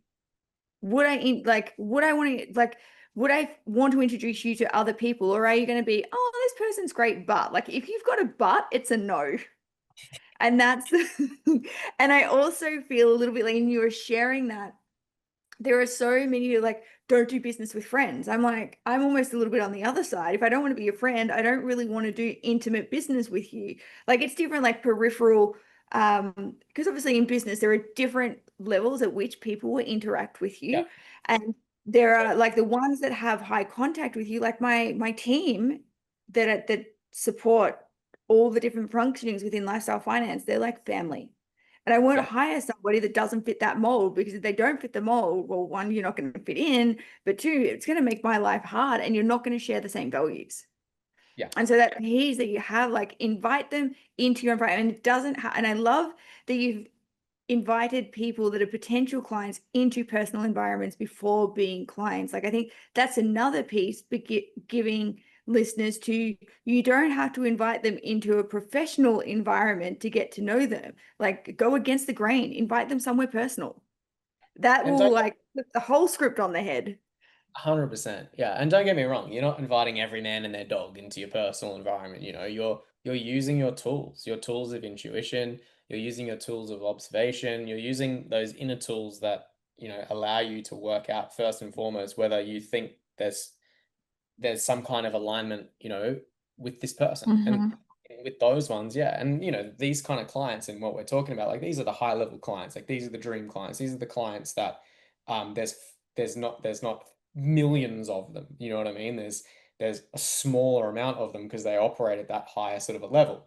Would I want to, would I want to introduce you to other people? Or are you going to be, oh, this person's great, but like if you've got a but, it's a no. And that's and I also feel a little bit like when you were sharing that there are so many who like don't do business with friends. I'm like, I'm almost a little bit on the other side. If I don't want to be your friend, I don't really want to do intimate business with you. Like it's different, like peripheral, because obviously in business there are different levels at which people will interact with Yeah. you. And there are like the ones that have high contact with you, like my team that support all the different functionings within lifestyle finance, they're like family. And I won't Yeah. hire somebody that doesn't fit that mold because if they don't fit the mold, well, one, you're not going to fit in, but two, it's going to make my life hard and you're not going to share the same values. Yeah. And so that piece that you have, like invite them into your environment. And it doesn't and I love that you've invited people that are potential clients into personal environments before being clients. Like I think that's another piece, giving listeners to you don't have to invite them into a professional environment to get to know them. Like go against the grain, invite them somewhere personal. That And will don't like flip the whole script on the head. 100%. Yeah. And don't get me wrong, you're not inviting every man and their dog into your personal environment. You're using your tools of intuition, you're using your tools of observation, you're using those inner tools that, allow you to work out first and foremost whether you think there's some kind of alignment, with this person. And Mm-hmm. with those ones, yeah. And these kind of clients and what we're talking about, like these are the high level clients, like these are the dream clients. These are the clients that there's not millions of them. You know what I mean? There's a smaller amount of them because they operate at that higher sort of a level.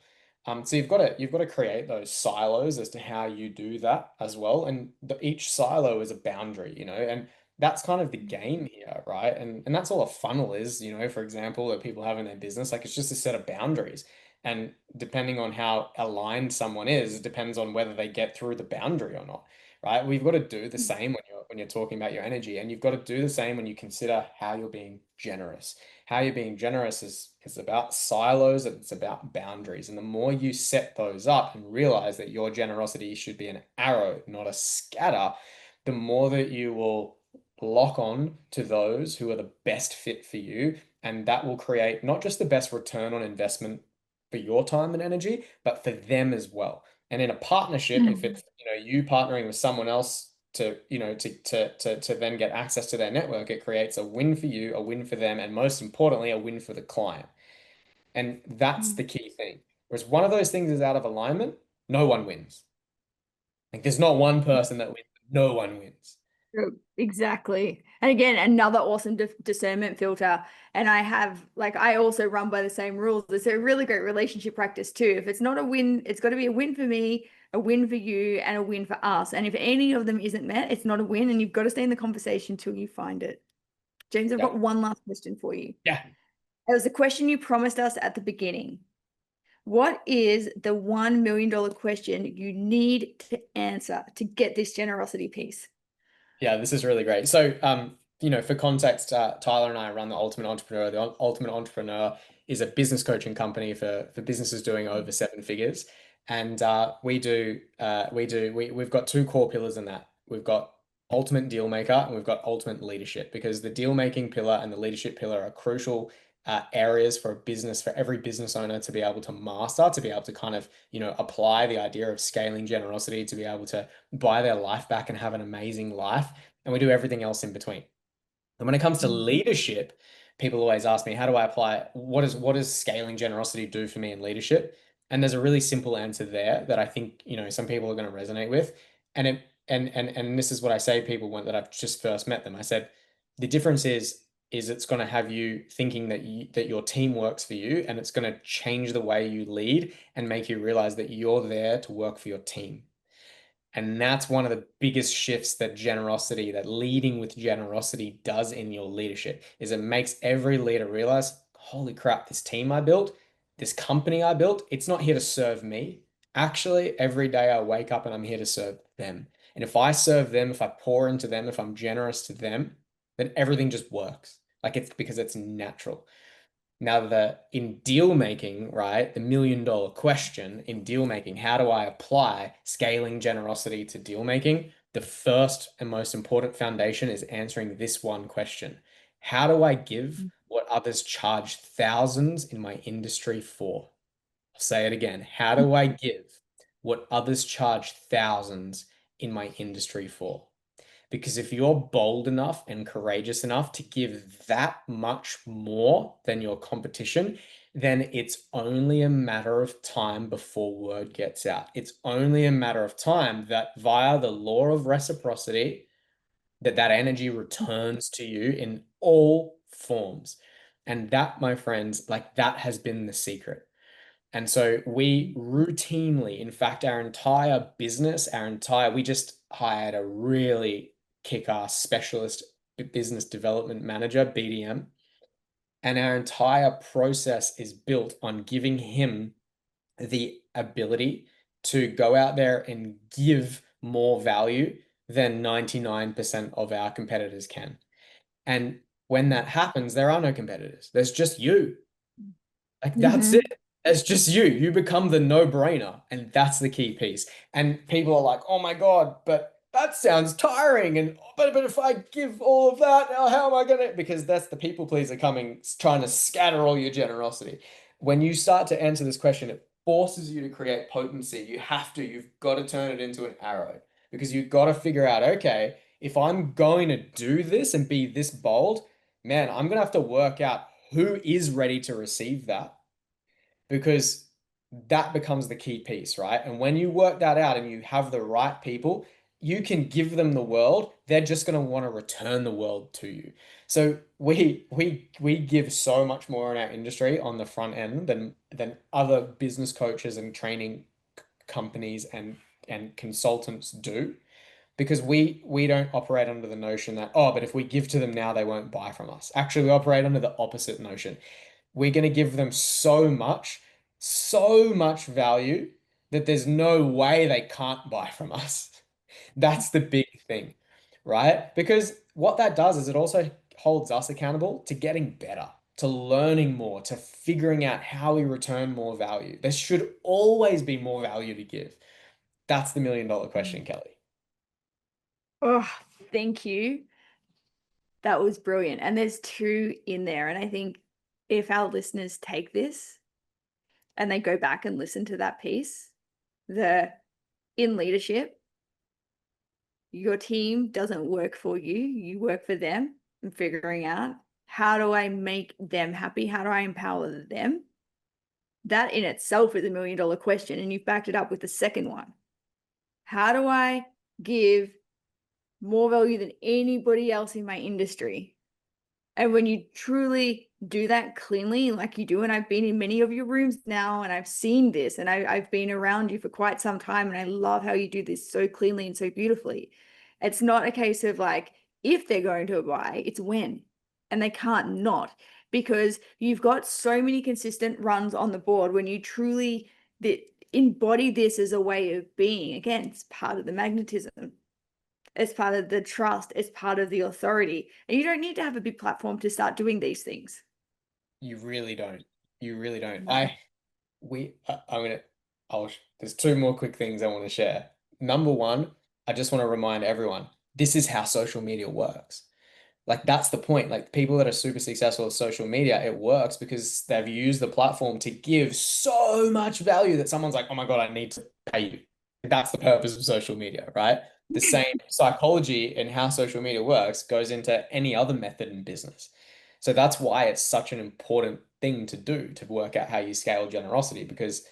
So you've got to create those silos as to how you do that as well. And each silo is a boundary, and that's kind of the game here, right? And that's all a funnel is, for example, that people have in their business. Like it's just a set of boundaries. And depending on how aligned someone is, it depends on whether they get through the boundary or not, right? We've got to do the same when you're talking about your energy. And you've got to do the same when you consider how you're being generous. How you're being generous is about silos and it's about boundaries. And the more you set those up and realize that your generosity should be an arrow, not a scatter, the more that you will lock on to those who are the best fit for you. And that will create not just the best return on investment for your time and energy, but for them as well. And in a partnership, if it's, you partnering with someone else to, to then get access to their network, it creates a win for you, a win for them, and most importantly, a win for the client. And that's the key thing. Whereas one of those things is out of alignment, no one wins. Like there's not one person that wins, no one wins. Exactly. And again, another awesome discernment filter. And I also run by the same rules. It's a really great relationship practice too. If it's not a win, it's got to be a win for me, a win for you, and a win for us. And if any of them isn't met, it's not a win. And you've got to stay in the conversation till you find it. James, I've Yeah. got one last question for you. Yeah. It was the question you promised us at the beginning. What is the $1 million question you need to answer to get this generosity piece? Yeah, this is really great. So, for context, Tyler and I run the Ultimate Entrepreneur. The Ultimate Entrepreneur is a business coaching company for businesses doing over 7 figures. And we've got two core pillars in that. We've got Ultimate Deal Maker and we've got Ultimate Leadership, because the deal making pillar and the leadership pillar are crucial areas for a business, for every business owner to be able to master, to be able to kind of, apply the idea of scaling generosity, to be able to buy their life back and have an amazing life. And we do everything else in between. And when it comes to leadership, people always ask me, how do I apply? What does scaling generosity do for me in leadership? And there's a really simple answer there that I think, some people are going to resonate with. And this is what I say to people that I've just first met them. I said, the difference is it's going to have you thinking that your team works for you, and it's going to change the way you lead and make you realize that you're there to work for your team. And that's one of the biggest shifts that leading with generosity does in your leadership, is it makes every leader realize, holy crap, this team I built, this company I built, it's not here to serve me. Actually, every day I wake up and I'm here to serve them. And if I serve them, if I pour into them, if I'm generous to them, then everything just works. Like it's because it's natural. Now, in deal making, right, the $1 million question in deal making, how do I apply scaling generosity to deal making? The first and most important foundation is answering this one question. How do I give what others charge thousands in my industry for? I'll say it again. How do I give what others charge thousands in my industry for? Because if you're bold enough and courageous enough to give that much more than your competition, then it's only a matter of time before word gets out. It's only a matter of time that via the law of reciprocity, that energy returns to you in all forms. And that, my friends, like that has been the secret. And so we routinely, in fact, our entire business, we just hired a really kick-ass specialist business development manager, BDM. And our entire process is built on giving him the ability to go out there and give more value than 99% of our competitors can. And when that happens, there are no competitors. There's just you. Like that's it. It's just you. You become the no-brainer. And that's the key piece. And people are like, oh my God, but that sounds tiring. And but if I give all of that, how am I gonna? Because that's the people pleaser coming, trying to scatter all your generosity. When you start to answer this question, it forces you to create potency. You've got to turn it into an arrow, because you've got to figure out, okay, if I'm going to do this and be this bold, man, I'm gonna have to work out who is ready to receive that, because that becomes the key piece, right? And when you work that out and you have the right people, you can give them the world. They're just going to want to return the world to you. So we give so much more in our industry on the front end than other business coaches and training companies and consultants do, because we don't operate under the notion that, oh, but if we give to them now, they won't buy from us. Actually, we operate under the opposite notion. We're going to give them so much value that there's no way they can't buy from us. That's the big thing. right? Because what that does is it also holds us accountable to getting better, to learning more, to figuring out how we return more value. There should always be more value to give. That's the $1 million question, Kelly. Oh, thank you. That was brilliant. And there's two in there. And I think if our listeners take this and they go back and listen to that piece, the in leadership, your team doesn't work for you, you work for them, and figuring out how do I make them happy? How do I empower them? That in itself is $1 million question. And you've backed it up with the second one. How do I give more value than anybody else in my industry? And when you truly do that cleanly, like you do, and I've been in many of your rooms now, and I've seen this, and I've been around you for quite some time, and I love how you do this so cleanly and so beautifully. It's not a case of like, if they're going to buy, it's when, and they can't not, because you've got so many consistent runs on the board. When you truly embody this as a way of being, again, it's part of the magnetism. It's part of the trust. It's part of the authority. And you don't need to have a big platform to start doing these things. You really don't. You really don't. No. There's two more quick things I want to share. Number one, I just want to remind everyone, this is how social media works. Like that's the point. Like people that are super successful with social media, it works because they've used the platform to give so much value that someone's like, oh my God, I need to pay you. That's the purpose of social media, right? The same psychology and how social media works goes into any other method in business. So that's why it's such an important thing to do to work out how you scale generosity, because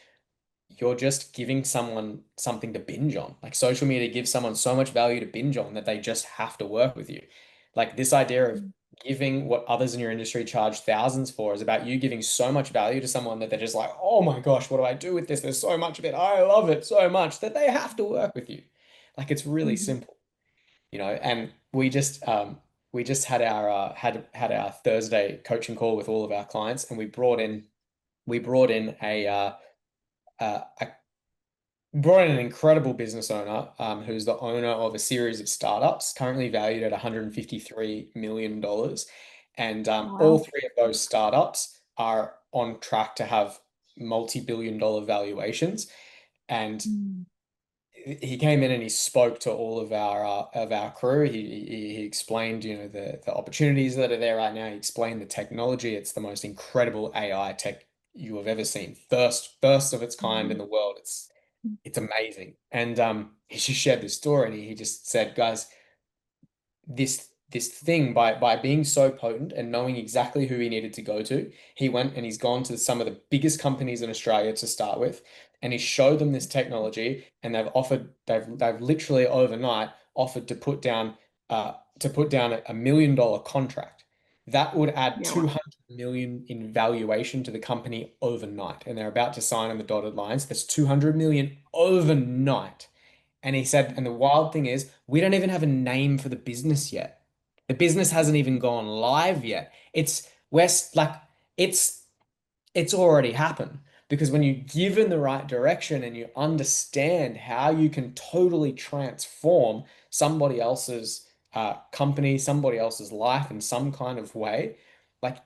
you're just giving someone something to binge on. Like social media gives someone so much value to binge on that they just have to work with you. Like this idea of giving what others in your industry charge thousands for is about you giving so much value to someone that they're just like, oh my gosh, what do I do with this? There's so much of it. I love it so much that they have to work with you. Like it's really Mhm. simple, and we just had our had our Thursday coaching call with all of our clients, and we brought in a brought in an incredible business owner who's the owner of a series of startups currently valued at $153 million. And all Wow. three of those startups are on track to have multi-billion-dollar valuations. And Mm. he came in and he spoke to all of our crew. He explained, the opportunities that are there right now. He explained the technology. It's the most incredible AI tech you have ever seen. First of its kind in Mhm. the world. It's amazing. And he just shared this story and he just said, guys, this thing by being so potent and knowing exactly who he needed to go to, he went and he's gone to some of the biggest companies in Australia to start with, and he showed them this technology, and they've literally overnight offered to put down a $1 million contract. That would add Yeah. Wow. 200 million in valuation to the company overnight, and they're about to sign on the dotted lines. That's 200 million overnight. And he said, and the wild thing is, we don't even have a name for the business yet. The business hasn't even gone live yet. It's it's already happened because when you give in the right direction and you understand how you can totally transform somebody else's company, somebody else's life in some kind of way, like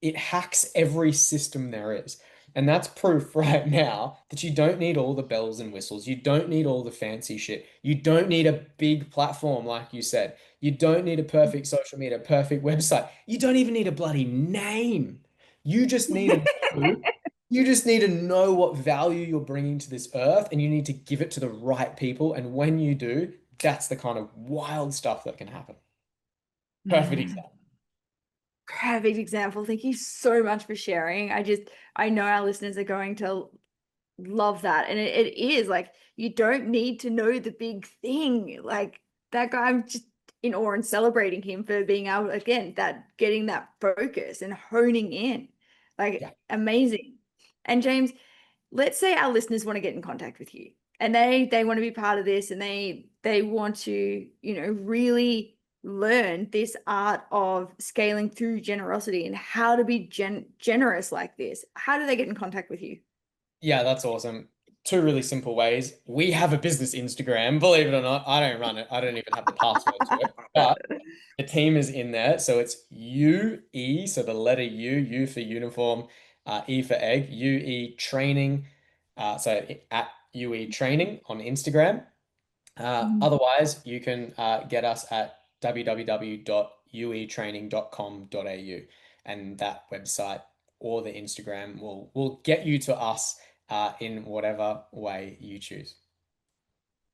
it hacks every system there is. And that's proof right now that you don't need all the bells and whistles. You don't need all the fancy shit. You don't need a big platform, like you said. You don't need a perfect social media, perfect website. You don't even need a bloody name. You just need to know, you just need to know what value you're bringing to this earth, and you need to give it to the right people. And when you do, that's the kind of wild stuff that can happen. Perfect Man, example. perfect example. Thank you so much for sharing. I know our listeners are going to love that. And it is like, you don't need to know the big thing. Like that guy, I'm just in awe and celebrating him for being able, again, that getting that focus and honing in. Like Yeah. amazing. And James, let's say our listeners want to get in contact with you and they want to be part of this and they want to, really learn this art of scaling through generosity and how to be generous like this. How do they get in contact with you? Yeah, that's awesome. two really simple ways. We have a business Instagram, believe it or not. I don't run it. I don't even have the password to it, but the team is in there. So it's UE, so the letter U for uniform, E for egg, UE training. So at UE training on Instagram. Otherwise, you can get us at www.uetraining.com.au, and that website or the Instagram will get you to us in whatever way you choose.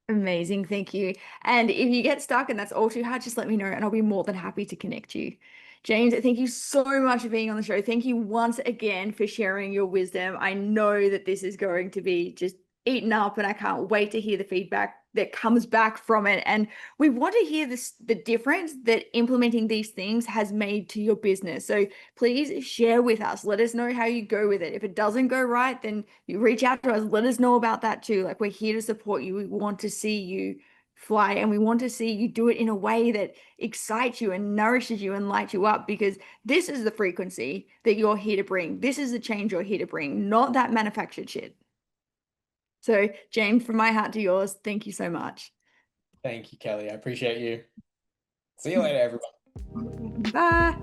Amazing, thank you. And if you get stuck and that's all too hard, just let me know and I'll be more than happy to connect you. James, thank you so much for being on the show. Thank you once again for sharing your wisdom. I know that this is going to be just eaten up and I can't wait to hear the feedback that comes back from it. And we want to hear the difference that implementing these things has made to your business. So please share with us. Let us know how you go with it. If it doesn't go right, then you reach out to us. Let us know about that too. Like, we're here to support you. We want to see you fly and we want to see you do it in a way that excites you and nourishes you and lights you up, because this is the frequency that you're here to bring. This is the change you're here to bring, not that manufactured shit. So, James, from my heart to yours, thank you so much. Thank you, Kelly. I appreciate you. See you later, everyone. Bye.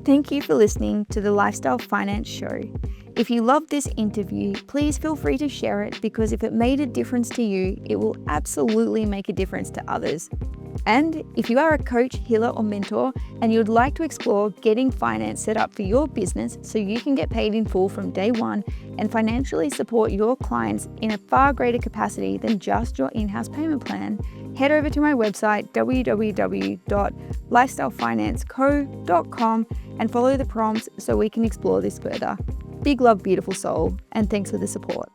Thank you for listening to the Lifestyle Finance Show. If you loved this interview, please feel free to share it, because if it made a difference to you, it will absolutely make a difference to others. And if you are a coach, healer, or mentor, and you'd like to explore getting finance set up for your business so you can get paid in full from day one and financially support your clients in a far greater capacity than just your in-house payment plan, head over to my website, www.lifestylefinanceco.com, and follow the prompts so we can explore this further. Big love, beautiful soul, and thanks for the support.